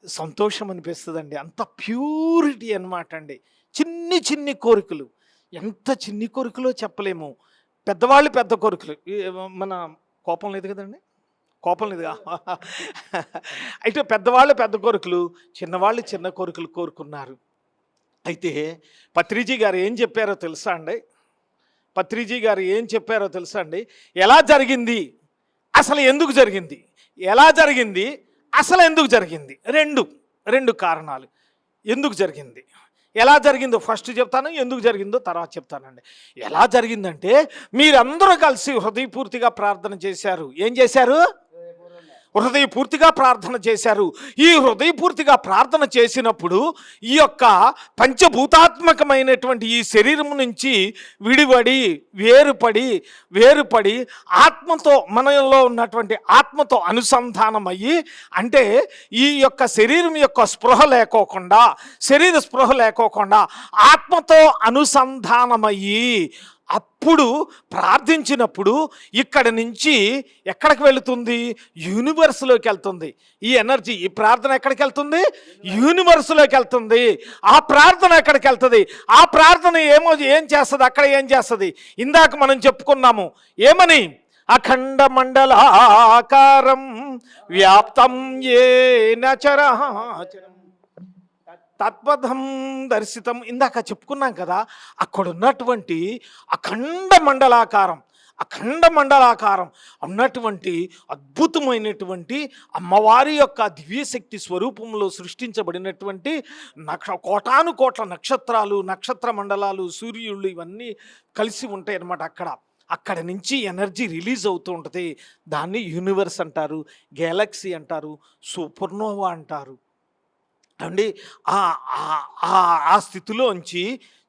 సంతోషం అనిపిస్తుందండి. అంత ప్యూరిటీ అనమాట అండి. చిన్ని చిన్ని కోరికలు, ఎంత చిన్ని కోరికలో చెప్పలేము. పెద్దవాళ్ళు పెద్ద కోరికలు, మన కోపం లేదు కదండి, కోపం లేదుగా. అయితే పెద్దవాళ్ళు పెద్ద కోరికలు, చిన్నవాళ్ళు చిన్న కోరికలు కోరుకున్నారు. అయితే పత్రిజీ గారు ఏం చెప్పారో తెలుసా అండి? పత్రిజీ గారు ఏం చెప్పారో తెలుసా అండి? ఎలా జరిగింది, అసలు ఎందుకు జరిగింది, ఎలా జరిగింది, అసలు ఎందుకు జరిగింది, రెండు కారణాలు. ఎందుకు జరిగింది, ఎలా జరిగిందో ఫస్ట్ చెప్తాను, ఎందుకు జరిగిందో తర్వాత చెప్తానండి. ఎలా జరిగిందంటే మీరందరూ కలిసి హృదయపూర్తిగా ప్రార్థన చేశారు. ఏం చేశారు? హృదయపూర్తిగా ప్రార్థన చేశారు. ఈ హృదయపూర్తిగా ప్రార్థన చేసినప్పుడు ఈ యొక్క పంచభూతాత్మకమైనటువంటి ఈ శరీరం నుంచి విడిపడి వేరుపడి ఆత్మతో, మనలో ఉన్నటువంటి ఆత్మతో అనుసంధానమయ్యి, అంటే ఈ యొక్క శరీరం యొక్క శరీర స్పృహ లేకోకుండా ఆత్మతో అనుసంధానమయ్యి అప్పుడు ప్రార్థించినప్పుడు ఇక్కడి నుంచి ఎక్కడికి వెళుతుంది? యూనివర్స్లోకి వెళ్తుంది. ఈ ఎనర్జీ, ఈ ప్రార్థన ఎక్కడికి వెళ్తుంది? యూనివర్స్లోకి వెళ్తుంది. ఆ ప్రార్థన ఎక్కడికి వెళ్తుంది? ఆ ప్రార్థన ఏం చేస్తుంది? అక్కడ ఏం చేస్తుంది? ఇందాక మనం చెప్పుకున్నాము ఏమని? అఖండ మండలాకారం వ్యాప్తం ఏన చరాచరం తత్పథం దర్శితం. ఇందాక చెప్పుకున్నాం కదా, అక్కడ ఉన్నటువంటి అఖండ మండలాకారం ఉన్నటువంటి అద్భుతమైనటువంటి అమ్మవారి యొక్క దివ్యశక్తి స్వరూపంలో సృష్టించబడినటువంటి కోటాను కోట్ల నక్షత్రాలు, నక్షత్ర మండలాలు, సూర్యుళ్ళు ఇవన్నీ కలిసి ఉంటాయి అన్నమాట. అక్కడ నుంచి ఎనర్జీ రిలీజ్ అవుతూ ఉంటుంది. దాన్ని యూనివర్స్ అంటారు, గెలాక్సీ అంటారు, సూపర్నోవా అంటారు అండి. ఆ స్థితిలోంచి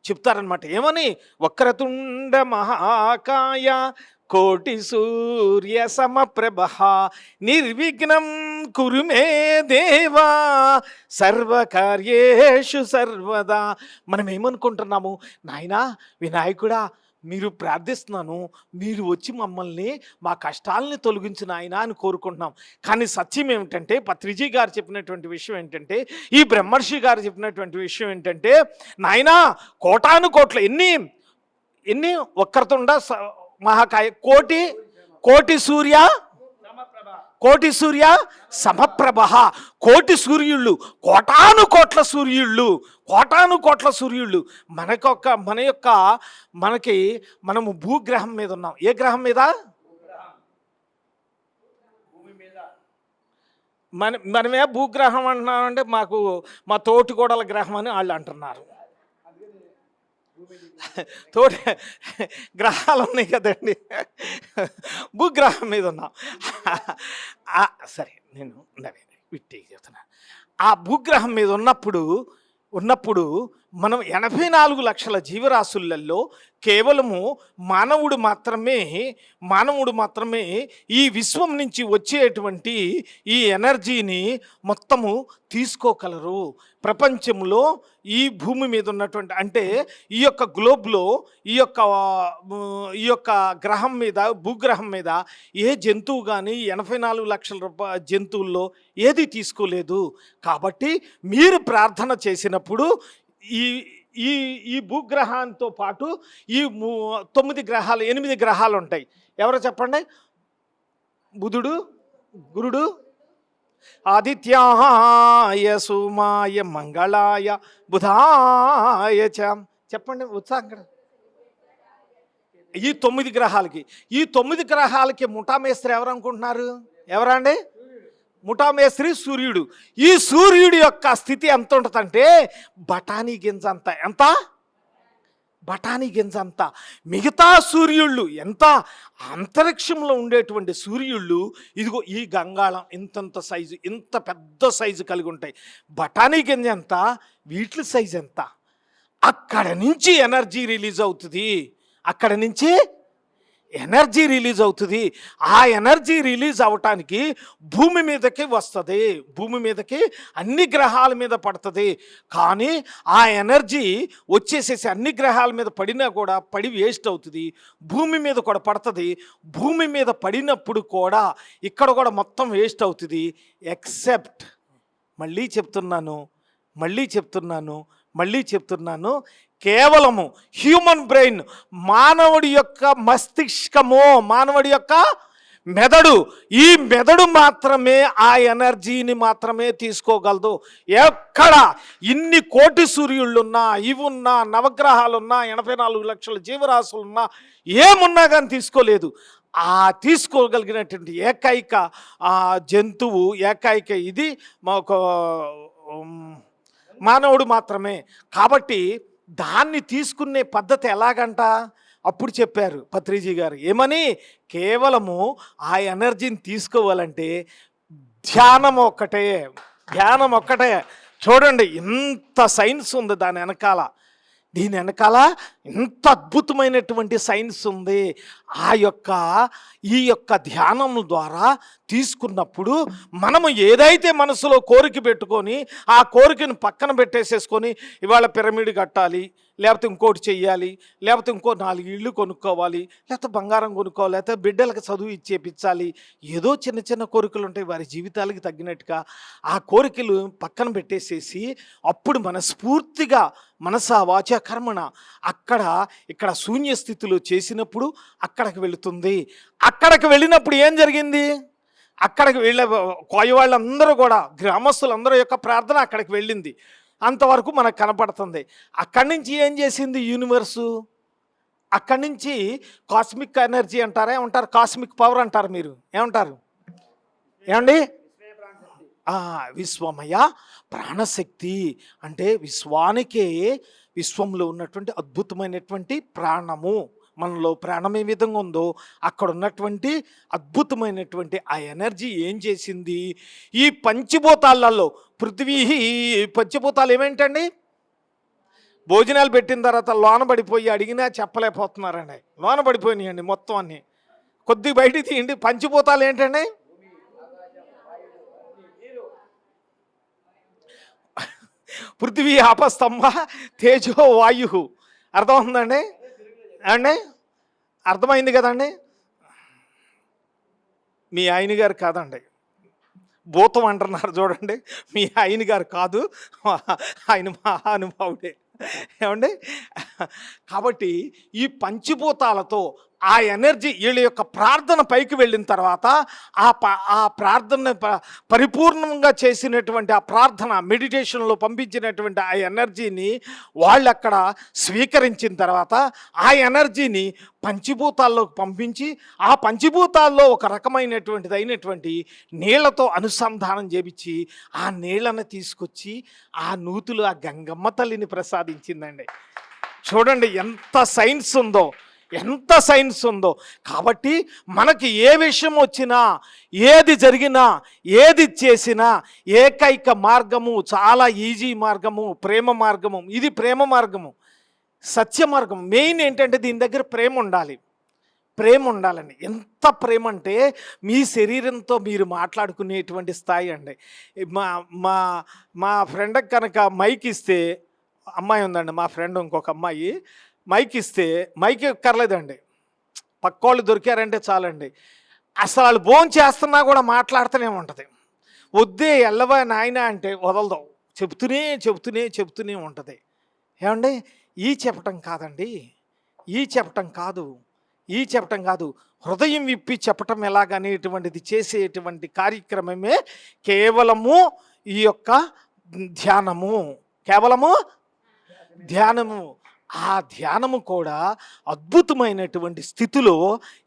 చెప్తారనమాట. ఏమని? వక్రతుండ మహాకాయ కోటి సూర్య సమప్రభ నిర్విఘ్నం కురు మే దేవా సర్వకార్యేషు సర్వదా. మనం ఏమనుకుంటున్నాము? నాయనా వినాయకుడా, మీరు ప్రార్థిస్తున్నాను, మీరు వచ్చి మమ్మల్ని మా కష్టాలని తొలగించిన ఆయన అని కోరుకుంటున్నాం. కానీ సత్యం ఏమిటంటే, పత్రిజీ గారు చెప్పినటువంటి విషయం ఏంటంటే, ఈ బ్రహ్మర్షి గారు చెప్పినటువంటి విషయం ఏంటంటే, నాయనా కోటాను కోట్ల ఎన్ని వక్రతుండ మహాకాయ కోటి సూర్య సమప్రభ, కోటి సూర్యుళ్ళు, కోటాను కోట్ల సూర్యుళ్ళు మనము భూగ్రహం మీద ఉన్నాం. ఏ గ్రహం మీద? మనమే భూగ్రహం అంటున్నామంటే మా తోటికోడల గ్రహం అని వాళ్ళు అంటున్నారు. తోటి గ్రహాలు ఉన్నాయి కదండి, భూగ్రహం మీద ఉన్నాం. సరే, నేను విట్టి చెప్తున్నా. ఆ భూగ్రహం మీద ఉన్నప్పుడు మనం 84 లక్షల జీవరాశులలో కేవలము మానవుడు మాత్రమే ఈ విశ్వం నుంచి వచ్చేటువంటి ఈ ఎనర్జీని మొత్తము తీసుకోగలరు. ప్రపంచంలో ఈ భూమి మీద ఉన్నటువంటి, అంటే ఈ యొక్క గ్లోబ్లో, ఈ యొక్క గ్రహం మీద, భూగ్రహం మీద ఏ జంతువు కానీ 84 లక్షల జంతువుల్లో ఏది తీసుకోలేదు. కాబట్టి మీరు ప్రార్థన చేసినప్పుడు ఈ భూగ్రహంతో పాటు ఈ 8 గ్రహాలు ఉంటాయి. ఎవరో చెప్పండి? బుధుడు, గురుడు, ఆదిత్యాయ సోమాయ మంగళాయ బుధాయ చ. చెప్పండి ఉత్సాహంగా. ఈ 9 గ్రహాలకి ముఠామేస్త్రి ఎవరు అనుకుంటున్నారు? ఎవరండి? ముఠామేస్త్రి సూర్యుడు. ఈ సూర్యుడి యొక్క స్థితి ఎంత ఉంటుందంటే బఠానీ గింజ అంత. మిగతా సూర్యుళ్ళు ఎంత, అంతరిక్షంలో ఉండేటువంటి సూర్యుళ్ళు ఇదిగో ఈ గంగాళం ఇంతంత సైజు, ఇంత పెద్ద సైజు కలిగి ఉంటాయి. బఠానీ గింజ ఎంత, వీటి సైజు ఎంత. అక్కడ నుంచి ఎనర్జీ రిలీజ్ అవుతుంది. అక్కడ నుంచి ఎనర్జీ రిలీజ్ అవుతుంది. ఆ ఎనర్జీ రిలీజ్ అవ్వటానికి భూమి మీదకి వస్తుంది, భూమి మీదకి అన్ని గ్రహాల మీద పడుతుంది. కానీ ఆ ఎనర్జీ వచ్చేసేసి అన్ని గ్రహాల మీద పడినా కూడా పడి వేస్ట్ అవుతుంది, భూమి మీద కూడా పడుతుంది. భూమి మీద పడినప్పుడు కూడా ఇక్కడ కూడా మొత్తం వేస్ట్ అవుతుంది. ఎక్సెప్ట్ మళ్ళీ చెప్తున్నాను, కేవలము హ్యూమన్ బ్రెయిన్, మానవుడి యొక్క మస్తిష్కము, మానవుడి యొక్క మెదడు, ఈ మెదడు మాత్రమే ఆ ఎనర్జీని మాత్రమే తీసుకోగలదు. ఎక్కడ ఇన్ని కోటి సూర్యుళ్ళున్నా, ఇవున్నా, నవగ్రహాలున్నా, 84 లక్షల జీవరాశులున్నా, ఏమున్నా కానీ తీసుకోలేదు. ఆ తీసుకోగలిగినటువంటి ఏకైక జంతువు, ఏకైక ఇది మానవుడు మాత్రమే. కాబట్టి దాన్ని తీసుకునే పద్ధతి ఎలాగంట అప్పుడు చెప్పారు పత్రిజీ గారు. ఏమని? కేవలము ఆ ఎనర్జీని తీసుకోవాలంటే ధ్యానం ఒక్కటే. చూడండి ఎంత సైన్స్ ఉంది దాని వెనకాల. దీని వెనకాల ఎంత అద్భుతమైనటువంటి సైన్స్ ఉంది. ఈ యొక్క ధ్యానం ద్వారా తీసుకున్నప్పుడు మనము ఏదైతే మనసులో కోరిక పెట్టుకొని ఆ కోరికను పక్కన పెట్టేసేసుకొని ఇవాళ పిరమిడ్ కట్టాలి, లేకపోతే ఇంకోటి చెయ్యాలి, లేకపోతే ఇంకో 4 ఇళ్ళు కొనుక్కోవాలి, లేకపోతే బంగారం కొనుక్కోవాలి, లేకపోతే బిడ్డలకు చదువు ఇచ్చేపించాలి, ఏదో చిన్న చిన్న కోరికలు ఉంటాయి వారి జీవితాలకి తగ్గినట్టుగా. ఆ కోరికలు పక్కన పెట్టేసేసి అప్పుడు మనస్ఫూర్తిగా మనసా వాచ కర్మణ ఇక్కడ శూన్య స్థితిలో చేసినప్పుడు అక్కడికి వెళుతుంది. అక్కడికి వెళ్ళినప్పుడు ఏం జరిగింది? అక్కడికి వెళ్ళే కోయ వాళ్ళందరూ కూడా, గ్రామస్తులందరూ యొక్క ప్రార్థన అక్కడికి వెళ్ళింది. అంతవరకు మనకు కనపడుతుంది. అక్కడి నుంచి ఏం చేసింది యూనివర్సు? అక్కడి నుంచి కాస్మిక్ ఎనర్జీ అంటారా, ఏమంటారు? కాస్మిక్ పవర్ అంటారు. మీరు ఏమంటారు? ఏమండి? విశ్వమయ ప్రాణశక్తి అంటే విశ్వంలో ఉన్నటువంటి అద్భుతమైనటువంటి ప్రాణము. మనలో ప్రాణం ఏ విధంగా ఉందో అక్కడ ఉన్నటువంటి అద్భుతమైనటువంటి ఆ ఎనర్జీ ఏం చేసింది? ఈ పంచభూతాలలో పంచభూతాలు ఏమేంటండి? భోజనాలు పెట్టిన తర్వాత లోన పడిపోయి అడిగినా చెప్పలేకపోతున్నారండి. లోన పడిపోయినాయండి మొత్తం అన్నీ. కొద్ది బయటికి తీయండి. పంచభూతాలు ఏంటండి? పృథివీ ఆపస్తంభ తేజో వాయు. అర్థమవుతుందండి అండి? అర్థమైంది కదండి? మీ ఆయన గారు కాదండి, భూతం అంటున్నారు చూడండి. మీ ఆయన గారు కాదు, ఆయన మహానుభావుడే. ఏమండి? కాబట్టి ఈ పంచభూతాలతో ఆ ఎనర్జీ వీళ్ళ యొక్క ప్రార్థన పైకి వెళ్ళిన తర్వాత ఆ ప్రార్థన పరిపూర్ణంగా చేసినటువంటి ఆ ప్రార్థన మెడిటేషన్లో పంపించినటువంటి ఆ ఎనర్జీని వాళ్ళు అక్కడ స్వీకరించిన తర్వాత ఆ ఎనర్జీని పంచభూతాల్లోకి పంపించి ఆ పంచభూతాల్లో ఒక రకమైనటువంటి నీళ్లతో అనుసంధానం చేపించి ఆ నీళ్ళని తీసుకొచ్చి ఆ నూతులు ఆ గంగమ్మ తల్లిని ప్రసాదించిందండి. చూడండి ఎంత సైన్స్ ఉందో. కాబట్టి మనకి ఏ విషయం వచ్చినా, ఏది జరిగినా, ఏది చేసినా ఏకైక మార్గము, చాలా ఈజీ మార్గము, ప్రేమ మార్గము. ఇది ప్రేమ మార్గము, సత్య మార్గం. మెయిన్ ఏంటంటే దీని దగ్గర ప్రేమ ఉండాలండి. ఎంత ప్రేమ అంటే మీ శరీరంతో మీరు మాట్లాడుకునేటువంటి స్థాయి అండి. మా ఫ్రెండ్కి కనుక మైక్ ఇస్తే, అమ్మాయి ఉందండి మా ఫ్రెండ్, ఇంకొక అమ్మాయి, మైక్ ఇస్తే మైక్ ఎక్కర్లేదండి, పక్కోళ్ళు దొరికారంటే చాలండి. అసలు వాళ్ళు భోజనం చేస్తున్నా కూడా మాట్లాడుతూనే ఉంటుంది. వద్దే ఎల్లవా నాయన అంటే వదలదు, చెబుతూనే ఉంటుంది. ఏమండి? ఈ చెప్పటం కాదు, హృదయం విప్పి చెప్పటం ఎలాగనేటువంటిది చేసేటువంటి కార్యక్రమమే కేవలము ఈ యొక్క ధ్యానము. ఆ ధ్యానము కూడా అద్భుతమైనటువంటి స్థితిలో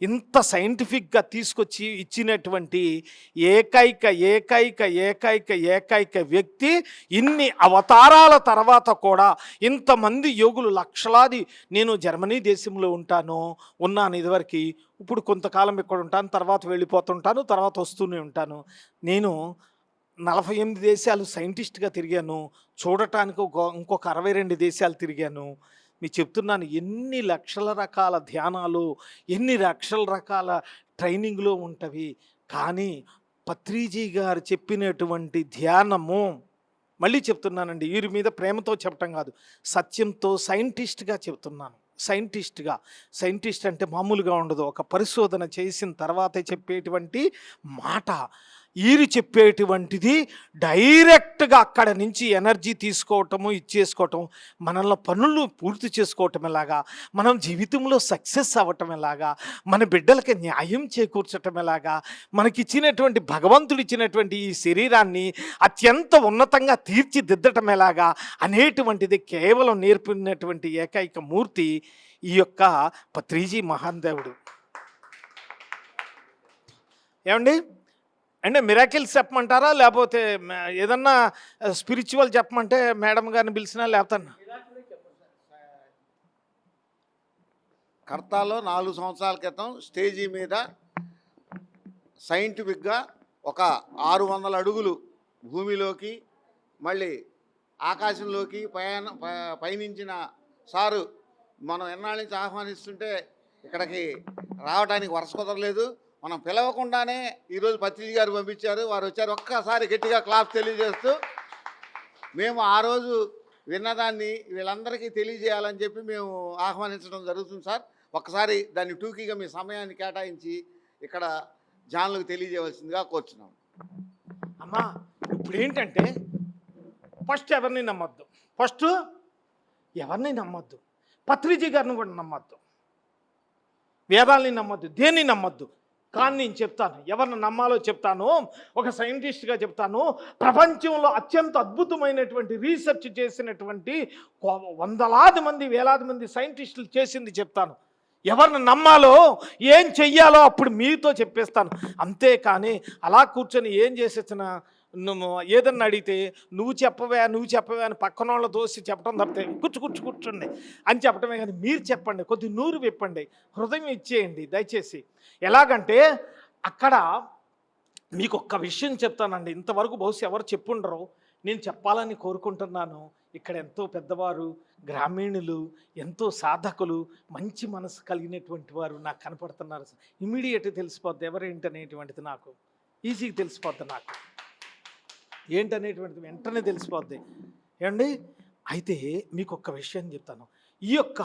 ఇంత సైంటిఫిక్గా తీసుకొచ్చి ఇచ్చినటువంటి ఏకైక వ్యక్తి. ఇన్ని అవతారాల తర్వాత కూడా ఇంతమంది యోగులు లక్షలాది. నేను జర్మనీ దేశంలో ఉన్నాను ఇదివరకు. ఇప్పుడు కొంతకాలం ఇక్కడ ఉంటాను, తర్వాత వెళ్ళిపోతుంటాను, తర్వాత వస్తూనే ఉంటాను. నేను 48 దేశాలు సైంటిస్ట్గా తిరిగాను. చూడటానికి ఇంకొక 62 దేశాలు తిరిగాను. మీకు చెప్తున్నాను, ఎన్ని లక్షల రకాల ధ్యానాలు, ఎన్ని లక్షల రకాల ట్రైనింగ్లో ఉంటవి. కానీ పత్రిజీ గారు చెప్పినటువంటి ధ్యానము, మళ్ళీ చెప్తున్నానండి, వీరి మీద ప్రేమతో చెప్పటం కాదు, సత్యంతో సైంటిస్ట్గా చెప్తున్నాను. సైంటిస్ట్ అంటే మామూలుగా ఉండదు. ఒక పరిశోధన చేసిన తర్వాతే చెప్పేటువంటి మాట. వీరు చెప్పేటువంటిది డైరెక్ట్గా అక్కడ నుంచి ఎనర్జీ తీసుకోవటము, ఇచ్చేసుకోవటం, మనల్ని పనులు పూర్తి చేసుకోవటం ఎలాగా, మనం జీవితంలో సక్సెస్ అవ్వటం ఎలాగా, మన బిడ్డలకి న్యాయం చేకూర్చటం ఎలాగా, మనకిచ్చినటువంటి భగవంతుడు ఇచ్చినటువంటి ఈ శరీరాన్ని అత్యంత ఉన్నతంగా తీర్చిదిద్దటం ఎలాగా అనేటువంటిది కేవలం నేర్పినటువంటి ఏకైక మూర్తి ఈ యొక్క పత్రిజీ మహాదేవుడు. ఏమండి అంటే మిరాకిల్స్ చెప్పమంటారా, లేకపోతే ఏదన్నా స్పిరిచువల్ చెప్పమంటే మేడం గారిని పిలిచినా లేపుతాను? కర్తాలో 4 సంవత్సరాల క్రితం స్టేజీ మీద సైంటిఫిక్గా ఒక 600 అడుగులు భూమిలోకి మళ్ళీ ఆకాశంలోకి పయనించిన సారు మనం ఎన్నాళ్ళ నుంచి ఆహ్వానిస్తుంటే ఇక్కడికి రావడానికి వరుస కుదరలేదు. మనం పిలవకుండానే ఈరోజు పత్రిజీ గారు పంపించారు. వారు వచ్చారు. ఒక్కసారి గట్టిగా క్లాప్స్ తెలియజేస్తూ, మేము ఆ రోజు విన్నదాన్ని వీళ్ళందరికీ తెలియజేయాలని చెప్పి మేము ఆహ్వానించడం జరుగుతుంది సార్. ఒక్కసారి దాన్ని టూకీగా మీ సమయాన్ని కేటాయించి ఇక్కడ జాన్లకు తెలియజేయవలసిందిగా కోరుచున్నాం. అమ్మా, ఇప్పుడు ఏంటంటే ఫస్ట్ ఎవరిని నమ్మొద్దు, పత్రిజీ గారిని కూడా నమ్మొద్దు, వేదాలని నమ్మొద్దు, దేన్ని నమ్మొద్దు. కానీ నేను చెప్తాను, ఎవరిని నమ్మాలో చెప్తాను. ఒక సైంటిస్ట్గా చెప్తాను. ప్రపంచంలో అత్యంత అద్భుతమైనటువంటి రీసెర్చ్ చేసినటువంటి వందలాది మంది, వేలాది మంది సైంటిస్టులు చేసింది చెప్తాను. ఎవరిని నమ్మాలో, ఏం చెయ్యాలో అప్పుడు మీతో చెప్పేస్తాను. అంతేకాని అలా కూర్చొని ఏం చేసేసిన నువ్వు ఏదన్నా అడిగితే నువ్వు చెప్పవే అని పక్కన వాళ్ళ దోసి చెప్పడం తప్పితే కూర్చోండి అని చెప్పడమే. కానీ మీరు చెప్పండి, కొద్ది నూరు విప్పండి, హృదయం ఇచ్చేయండి దయచేసి. ఎలాగంటే అక్కడ మీకు ఒక్క విషయం చెప్తానండి, ఇంతవరకు బహుశా ఎవరు చెప్పుండరు, నేను చెప్పాలని కోరుకుంటున్నాను. ఇక్కడ ఎంతో పెద్దవారు, గ్రామీణులు, ఎంతో సాధకులు, మంచి మనసు కలిగినటువంటి వారు నాకు కనపడుతున్నారు. ఇమీడియట్గా తెలిసిపోద్ది ఎవరేంటనేటువంటిది, నాకు ఈజీగా తెలిసిపోద్ది, నాకు ఏంటనేటువంటిది వెంటనే తెలిసిపోద్ది. ఏమండి, అయితే మీకు ఒక్క విషయం చెప్తాను. ఈ యొక్క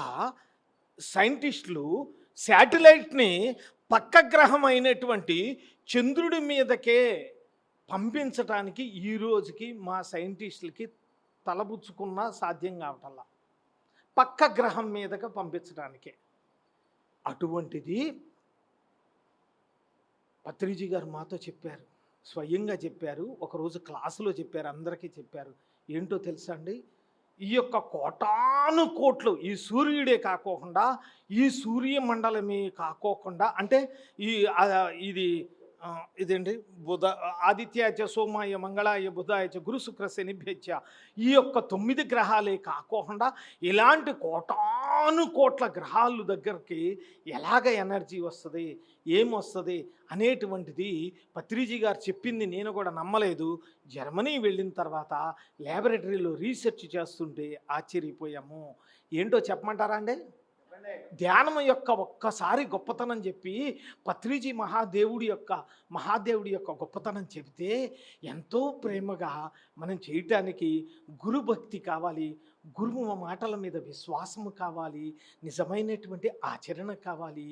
సైంటిస్టులు శాటిలైట్ని పక్క గ్రహం అయినటువంటి చంద్రుడి మీదకే పంపించడానికి ఈ రోజుకి మా సైంటిస్టులకి తలబుచ్చుకున్నా సాధ్యం కావటల్లా, పక్క గ్రహం మీదకి పంపించడానికే. అటువంటిది పత్రిజీ గారు మాతో చెప్పారు, స్వయంగా చెప్పారు. ఒకరోజు క్లాసులో చెప్పారు, అందరికీ చెప్పారు. ఏంటో తెలుసా అండి, ఈ యొక్క కోటాను కోట్లు, ఈ సూర్యుడే కాకోకుండా, ఈ సూర్యమండలమే కాకోకుండా, అంటే ఇదేంటి బుధ ఆదిత్యాచ సోమాయ మంగళాయ బుధాయచ గురు శుక్ర శనిభ్యచ, ఈ యొక్క 9 గ్రహాలే కాకోకుండా ఇలాంటి కోటాను కోట్ల గ్రహాలు దగ్గరికి ఎలాగ ఎనర్జీ వస్తుంది, ఏమొస్తుంది అనేటువంటిది పత్రిజీ గారు చెప్పింది నేను కూడా నమ్మలేదు. జర్మనీ వెళ్ళిన తర్వాత ల్యాబొరేటరీలో రీసెర్చ్ చేస్తుంటే ఆశ్చర్యపోయాము. ఏంటో చెప్పమంటారా అండి? ధ్యానం యొక్క ఒక్కసారి గొప్పతనం చెప్పి పత్రిజీ మహాదేవుడి యొక్క గొప్పతనం చెబితే ఎంతో ప్రేమగా మనం చేయటానికి గురుభక్తి కావాలి, గురువు మాటల మీద విశ్వాసము కావాలి, నిజమైనటువంటి ఆచరణ కావాలి.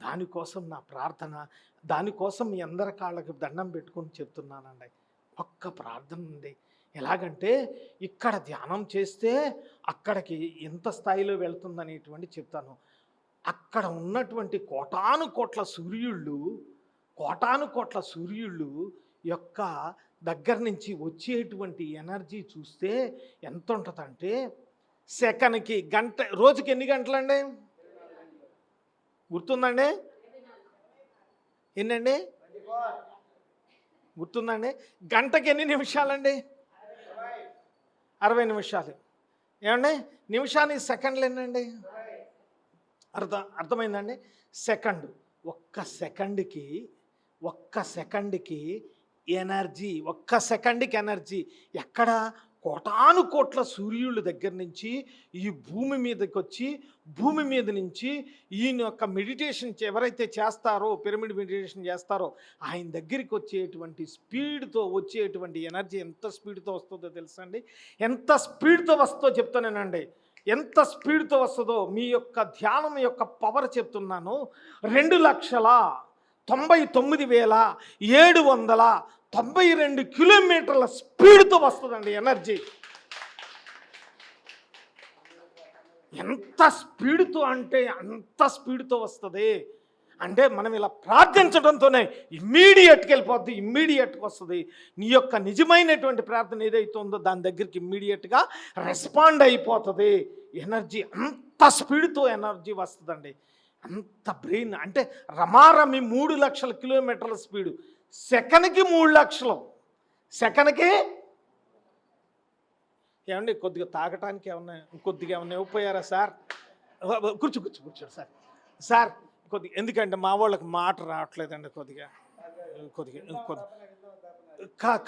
దానికోసం నా ప్రార్థన, దానికోసం మీ అందరి కాళ్ళకి దండం పెట్టుకొని చెప్తున్నానండి. ఒక్క ప్రార్థన ఉంది. ఎలాగంటే ఇక్కడ ధ్యానం చేస్తే అక్కడికి ఎంత స్థాయిలో వెళ్తుందనేటువంటి చెప్తాను. అక్కడ ఉన్నటువంటి కోటాను కోట్ల సూర్యుళ్ళు యొక్క దగ్గర నుంచి వచ్చేటువంటి ఎనర్జీ చూస్తే ఎంత ఉంటుందంటే, సెకన్కి గంట, రోజుకి ఎన్ని గంటలండి గుర్తుందండి? ఎన్నండి గుర్తుందండి? గంటకి ఎన్ని నిమిషాలండి? 60 నిమిషాలు. ఏమండి, నిమిషానికి సెకండ్లు ఎన్నండి? అర్థమైందండి? సెకండ్, ఒక్క సెకండ్కి ఎనర్జీ, ఒక్క సెకండ్కి ఎనర్జీ ఎక్కడ? కోటాను కోట్ల సూర్యుల దగ్గర నుంచి ఈ భూమి మీదకి వచ్చి భూమి మీద నుంచి ఈయన యొక్క మెడిటేషన్ ఎవరైతే చేస్తారో పిరమిడ్ మెడిటేషన్ చేస్తారో ఆయన దగ్గరికి వచ్చేటువంటి స్పీడ్తో వచ్చేటువంటి ఎనర్జీ ఎంత స్పీడ్తో వస్తుందో తెలుసా అండి? ఎంత స్పీడ్తో వస్తుందో చెప్తానేనండి. ఎంత స్పీడ్తో వస్తుందో మీ యొక్క ధ్యానం యొక్క పవర్ చెప్తున్నాను. 2,99,792 కిలోమీటర్ల స్పీడ్తో వస్తుందండి ఎనర్జీ. ఎంత స్పీడ్తో అంటే అంత స్పీడ్తో వస్తుంది. అంటే మనం ఇలా ప్రార్థించడంతోనే ఇమ్మీడియట్గా వెళ్ళిపోద్ది, ఇమ్మీడియట్గా వస్తుంది. నీ యొక్క నిజమైనటువంటి ప్రార్థన ఏదైతే ఉందో దాని దగ్గరికి ఇమ్మీడియట్గా రెస్పాండ్ అయిపోతుంది. ఎనర్జీ అంత స్పీడ్తో ఎనర్జీ వస్తుందండి. అంత బ్రెయిన్ అంటే రమారమి 3 లక్షల కిలోమీటర్ల స్పీడు, సెకన్కి 3 లక్షలు, సెకన్కి. ఏమండి కొద్దిగా తాగటానికి కొద్దిగా ఏమన్నా ఇవ్వపోయారా సార్? కూర్చోండి సార్ కొద్దిగా, ఎందుకంటే మా వాళ్ళకి మాట రావట్లేదండి. కొద్దిగా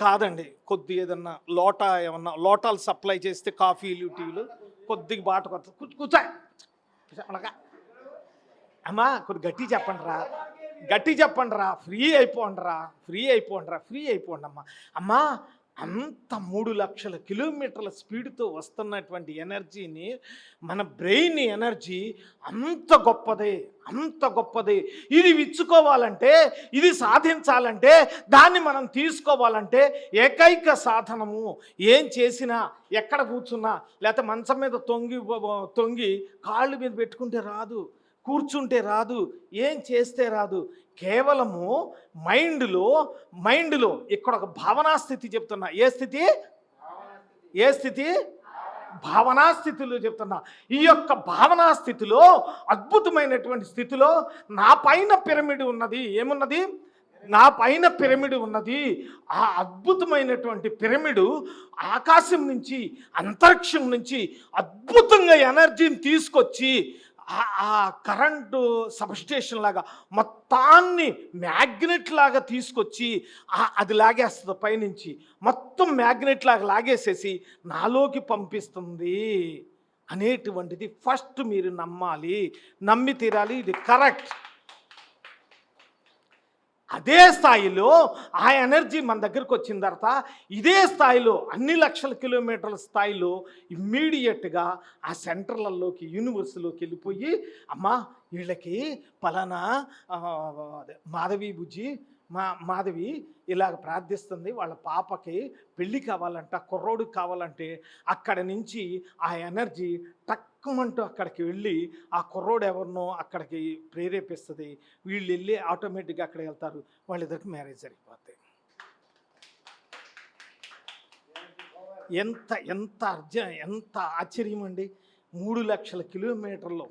కాదండి, కొద్దిగా ఏదన్నా ఏమన్నా లోటాలు సప్లై చేస్తే కాఫీలు టీలు కొద్దిగా బాట కూర్చో అమ్మా. కొద్ది గట్టి చెప్పండి రా, ఫ్రీ అయిపోండి అమ్మా. అంత 3 లక్షల కిలోమీటర్ల స్పీడ్తో వస్తున్నటువంటి ఎనర్జీని మన బ్రెయిన్ ఎనర్జీ అంత గొప్పది. ఇది విచ్చుకోవాలంటే, ఇది సాధించాలంటే, దాన్ని మనం తీసుకోవాలంటే ఏకైక సాధనము ఏం చేసినా, ఎక్కడ కూర్చున్నా, లేకపోతే మంచం మీద తొంగి కాళ్ళు మీద పెట్టుకుంటే రాదు, కూర్చుంటే రాదు, ఏం చేస్తే రాదు. కేవలము మైండ్లో ఇక్కడ ఒక భావనా స్థితి చెప్తున్నా. ఏ స్థితి? భావనా స్థితిలో చెప్తున్నా. ఈ యొక్క భావనా స్థితిలో, అద్భుతమైనటువంటి స్థితిలో నా పైన పిరమిడ్ ఉన్నది. ఏమున్నది? నా పైన పిరమిడ్ ఉన్నది. ఆ అద్భుతమైనటువంటి పిరమిడ్ ఆకాశం నుంచి, అంతరిక్షం నుంచి అద్భుతంగా ఎనర్జీని తీసుకొచ్చి ఆ కరెంటు సబ్స్టేషన్ లాగా మొత్తాన్ని మ్యాగ్నెట్ లాగా తీసుకొచ్చి అది లాగేస్తుంది. పైనుంచి మొత్తం మ్యాగ్నెట్ లాగా లాగేసేసి నాలోకి పంపిస్తుంది అనేటువంటిది ఫస్ట్ మీరు నమ్మి తీరాలి. ఇది కరెక్ట్. అదే స్థాయిలో ఆ ఎనర్జీ మన దగ్గరకు వచ్చిన తర్వాత ఇదే స్థాయిలో అన్ని లక్షల కిలోమీటర్ల స్థాయిలో ఇమ్మీడియట్గా ఆ సెంటర్లలోకి, యూనివర్స్లోకి వెళ్ళిపోయి, అమ్మా వీళ్ళకి పలానా మాధవి ఇలాగ ప్రార్థిస్తుంది, వాళ్ళ పాపకి పెళ్ళి కావాలంట, కుర్రోడికి కావాలంటే అక్కడ నుంచి ఆ ఎనర్జీ టక్కుమంటూ అక్కడికి వెళ్ళి ఆ కుర్రోడు ఎవరినో అక్కడికి ప్రేరేపిస్తుంది. వీళ్ళు వెళ్ళి ఆటోమేటిక్గా అక్కడికి వెళ్తారు, వాళ్ళిద్దరికి మ్యారేజ్ జరిగిపోతాయి. ఎంత ఆశ్చర్యం అండి. 3 లక్షల కిలోమీటర్లు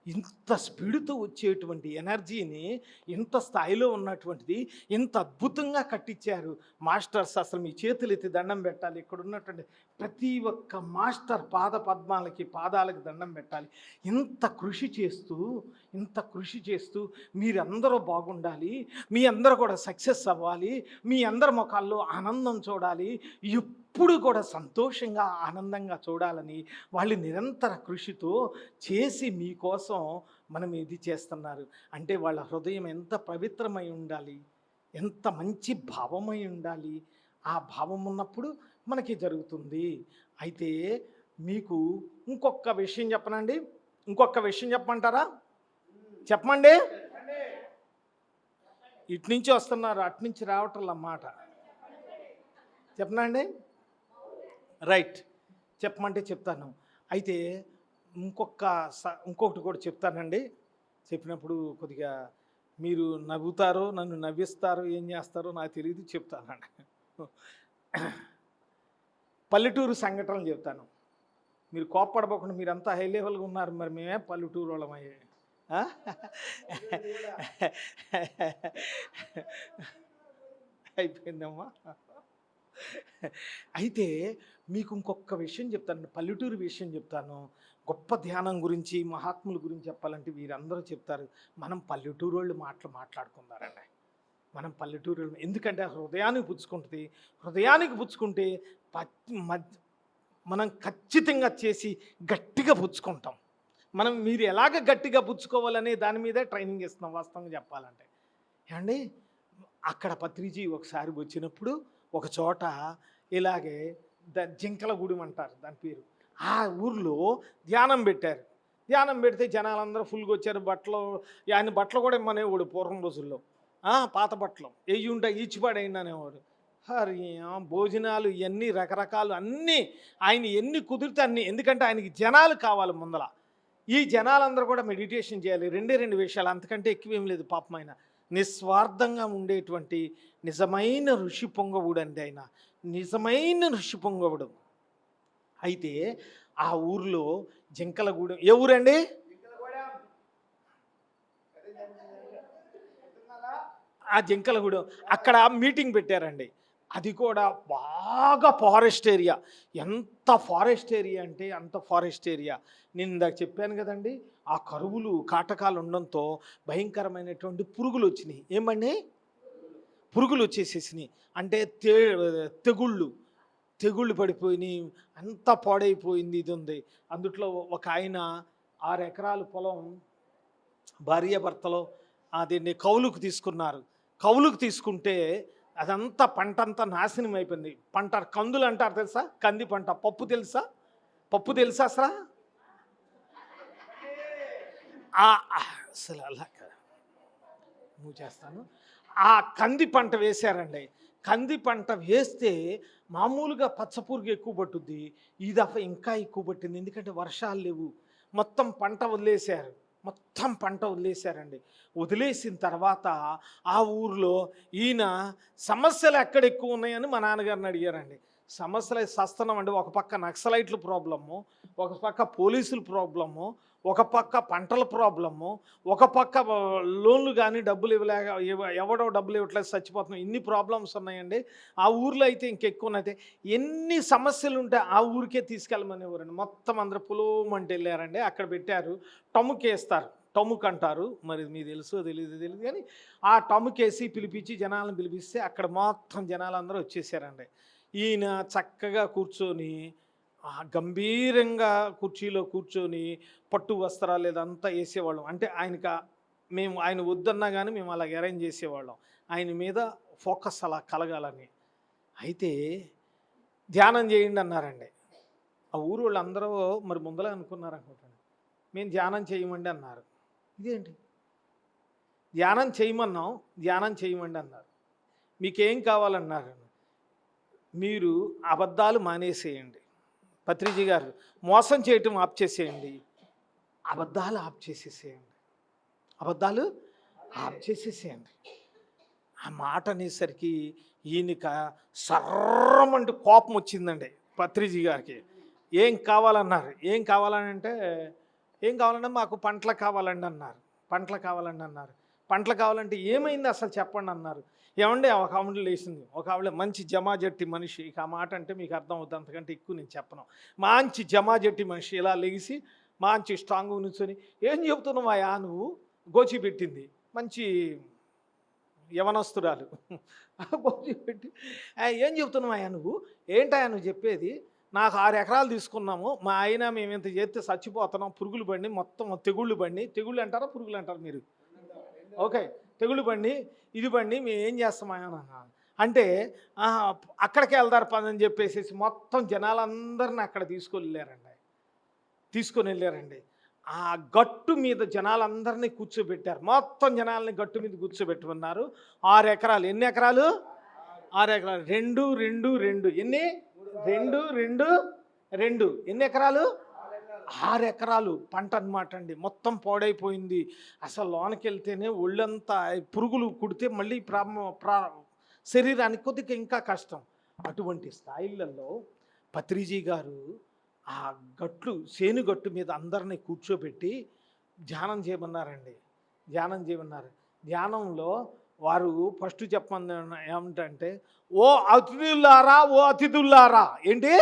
ఇంత స్పీడ్తో వచ్చేటువంటి ఎనర్జీని, ఇంత స్థాయిలో ఉన్నటువంటిది ఇంత అద్భుతంగా కట్టించారు మాస్టర్స్. అసలు మీ చేతులు ఎత్తి దండం పెట్టాలి. ఇక్కడ ఉన్నటువంటి ప్రతి ఒక్క మాస్టర్ పాదాలకి దండం పెట్టాలి. ఇంత కృషి చేస్తూ మీరందరూ బాగుండాలి, మీ అందరూ కూడా సక్సెస్ అవ్వాలి, మీ అందరి ముఖాల్లో ఆనందం చూడాలి, ఎప్పుడు కూడా సంతోషంగా ఆనందంగా చూడాలని వాళ్ళు నిరంతర కృషితో చేసి మీకోసం మనం ఇది చేస్తున్నారు. అంటే వాళ్ళ హృదయం ఎంత పవిత్రమై ఉండాలి, ఎంత మంచి భావమై ఉండాలి. ఆ భావం ఉన్నప్పుడు మనకి జరుగుతుంది. అయితే మీకు ఇంకొక విషయం చెప్పనండి. ఇంకొక విషయం చెప్పమంటారా? చెప్పమండి. ఇటు నుంచి వస్తున్నారు, అటు నుంచి రావటం అన్నమాట. చెప్పనండి. రైట్, చెప్పమంటే చెప్తాను. అయితే ఇంకొకటి కూడా చెప్తానండి. చెప్పినప్పుడు కొద్దిగా మీరు నవ్వుతారో, నన్ను నవ్విస్తారో, ఏం చేస్తారో నాకు తెలియదు, చెప్తానండి. పల్లెటూరు సంఘటనలు చెప్తాను. మీరు కోప్పడబోకుండా, మీరంతా హై లెవెల్గా ఉన్నారు, మరి మేమే పల్లెటూరు వాళ్ళమయ్యే. అయిపోయిందమ్మా. అయితే మీకు ఇంకొక విషయం చెప్తాను, పల్లెటూరు విషయం చెప్తాను. గొప్ప ధ్యానం గురించి, మహాత్ముల గురించి చెప్పాలంటే వీరందరూ చెప్తారు. మనం పల్లెటూరు వాళ్ళు మాట్లాడుకున్నారండి. మనం పల్లెటూరు, ఎందుకంటే హృదయానికి పుచ్చుకుంటుంది. హృదయానికి పుచ్చుకుంటే మనం ఖచ్చితంగా చేసి గట్టిగా పుచ్చుకుంటాం. మీరు ఎలాగ గట్టిగా పుచ్చుకోవాలనే దాని మీదే ట్రైనింగ్ ఇస్తున్నాం వాస్తవంగా చెప్పాలంటే. ఏమండి, అక్కడ పత్రిజీ ఒకసారి వచ్చినప్పుడు ఒక చోట ఇలాగే జింకలగూడెం అంటారు దాని పేరు. ఆ ఊర్లో ధ్యానం పెట్టారు. ధ్యానం పెడితే జనాలందరూ ఫుల్గా వచ్చారు. ఆయన బట్టలు కూడా ఇమ్మనేవాడు పూర్వం రోజుల్లో. పాత బట్టలు వెయ్యి ఉంటాయి ఈచిపాడైంది అనేవాడు. హరి భోజనాలు ఇవన్నీ రకరకాలు అన్నీ ఆయన ఎన్ని కుదిరితే అన్నీ. ఎందుకంటే ఆయనకి జనాలు కావాలి ముందల. ఈ జనాలందరూ కూడా మెడిటేషన్ చేయాలి. రెండు విషయాలు, అంతకంటే ఎక్కువేం లేదు. పాపం ఆయన నిస్వార్థంగా ఉండేటువంటి నిజమైన ఋషి పొంగవుడు అండి. ఆయన నిజమైన ఋషి పొంగవుడు. అయితే ఆ ఊర్లో జింకలగూడెం, ఏ ఊరండి? ఆ జింకలగూడెం అక్కడ మీటింగ్ పెట్టారండి. అది కూడా బాగా ఫారెస్ట్ ఏరియా. ఎంత ఫారెస్ట్ ఏరియా అంటే అంత ఫారెస్ట్ ఏరియా. నేను ఇందాక చెప్పాను కదండి, ఆ కరువులు కాటకాలు ఉండడంతో భయంకరమైనటువంటి పురుగులు వచ్చినాయి. ఏమండి, పురుగులు వచ్చేసేసినాయి. అంటే తెగుళ్ళు పడిపోయినాయి. అంతా పాడైపోయింది. ఇది ఉంది. అందుట్లో ఒక ఆయన 6 ఎకరాలు పొలం భార్యాభర్తలో దీన్ని కౌలుకు తీసుకున్నారు. కౌలుకు తీసుకుంటే అదంతా పంట అంతా నాశనం అయిపోయింది. పంట కందులు అంటారు తెలుసా? కంది పంట. పప్పు తెలుసా? పప్పు తెలుసా అసలు? అసలు అలా నువ్వు చేస్తాను. ఆ కంది పంట వేశారండి. కంది పంట వేస్తే మామూలుగా పచ్చపురుగు ఎక్కువ పట్టుద్ది. ఈ దఫా ఇంకా ఎక్కువ పట్టింది. ఎందుకంటే వర్షాలు లేవు. మొత్తం పంట వదిలేశారండి. వదిలేసిన తర్వాత ఆ ఊర్లో ఈయన సమస్యలు ఎక్కడ ఎక్కువ ఉన్నాయని మా నాన్నగారిని అడిగారండి. సమస్యలు సస్తనం అండి. ఒక పక్క నక్సలైట్ల ప్రాబ్లము, ఒక పక్క పోలీసుల ప్రాబ్లము, ఒక పక్క పంటల ప్రాబ్లము, ఒక పక్క లోన్లు కానీ డబ్బులు ఎవడో డబ్బులు ఇవ్వట్లేదు, చచ్చిపోతున్నాం. ఇన్ని ప్రాబ్లమ్స్ ఉన్నాయండి. ఆ ఊర్లో అయితే ఇంకెక్కువ ఉన్నాయి. ఎన్ని సమస్యలు ఉంటే ఆ ఊరికే తీసుకెళ్ళమనేవారండి. మొత్తం అందరూ పులోమంటే వెళ్ళారండి. అక్కడ పెట్టారు. టముకేస్తారు. టముక్ అంటారు, మరి మీకు తెలుసో తెలియదు కానీ ఆ టముకేసి పిలిపించి జనాలను పిలిపిస్తే అక్కడ మొత్తం జనాలందరూ వచ్చేసారండి. ఈయన చక్కగా కూర్చొని గంభీరంగా కుర్చీలో కూర్చొని పట్టు వస్త్రాలు ఇదంతా వేసేవాళ్ళం. అంటే ఆయన వద్దన్నా కానీ మేము అలా అరేంజ్ చేసేవాళ్ళం. ఆయన మీద ఫోకస్ అలా కలగాలని. అయితే ధ్యానం చేయండి అన్నారండి. ఆ ఊరు వాళ్ళు అందరూ మరి ముందలే అనుకున్నారు అనుకుంటాను. మేము ధ్యానం చేయమండి అన్నారు. ఇదేంటి ధ్యానం చేయమన్నాం, ధ్యానం చేయమండి అన్నారు. మీకేం కావాలన్నారు? మీరు అబద్ధాలు మానేసేయండి. పత్రిజీ గారు మోసం చేయటం ఆప్ చేసేయండి, అబద్ధాలు ఆప్ చేసేసేయండి. ఆ మాట అనేసరికి ఈయనక సర్రమంటూ కోపం వచ్చిందండి పత్రిజీ గారికి. ఏం కావాలన్నారు? ఏం కావాలంటే మాకు పంటలు కావాలండి అన్నారు. పంటలు కావాలంటే ఏమైంది అసలు చెప్పండి అన్నారు. ఏమండి, ఒక ఆవిడ లేచింది. ఒక ఆవిడ మంచి జమాజట్టి మనిషి. ఇక ఆ మాట అంటే మీకు అర్థం అవుతుంది, అంతకంటే ఎక్కువ నేను చెప్పను. మంచి జమాజట్టి మనిషి ఇలా లెగిసి మంచి స్ట్రాంగ్ నుంచొని, ఏం చెబుతున్నావా నువ్వు? గోచి పెట్టింది. మంచి యవనస్తురాలు. గోచి పెట్టి, ఏం చెబుతున్నావా నువ్వు? ఏంటయా నువ్వు చెప్పేది? నాకు 6 ఎకరాలు తీసుకున్నాము, మా ఆయన మేము ఇంత చేస్తే చచ్చిపోతున్నాం. పురుగులు బండి మొత్తం తెగుళ్ళు అంటారా పురుగులు అంటారా మీరు? ఓకే, తెగుళ్ళు బండి ఇది బండి మేము ఏం చేస్తామా అంటే అక్కడికి వెళ్తారు పని అని చెప్పేసి మొత్తం జనాలందరినీ అక్కడ తీసుకొని వెళ్ళారండి. ఆ గట్టు మీద జనాలందరినీ కూర్చోబెట్టారు. మొత్తం జనాలని గట్టు మీద కూర్చోబెట్టుకున్నారు. 6 ఎకరాలు. ఎన్ని ఎకరాలు? 6 ఎకరాలు. 2 ఎన్ని? 2 ఎన్ని ఎకరాలు? 6 ఎకరాలు పంట అనమాట అండి. మొత్తం పాడైపోయింది. అసలు లోనకి వెళ్తేనే ఒళ్ళంతా పురుగులు కుడితే మళ్ళీ శరీరానికి కొద్దిగా ఇంకా కష్టం. అటువంటి స్థాయిలలో పత్రిజీ గారు ఆ సేనుగట్టు మీద అందరినీ కూర్చోబెట్టి ధ్యానం చేయమన్నారండి. ధ్యానంలో వారు ఫస్ట్ చెప్పమని ఏమిటంటే, ఓ అతిథులారా. ఏంటి?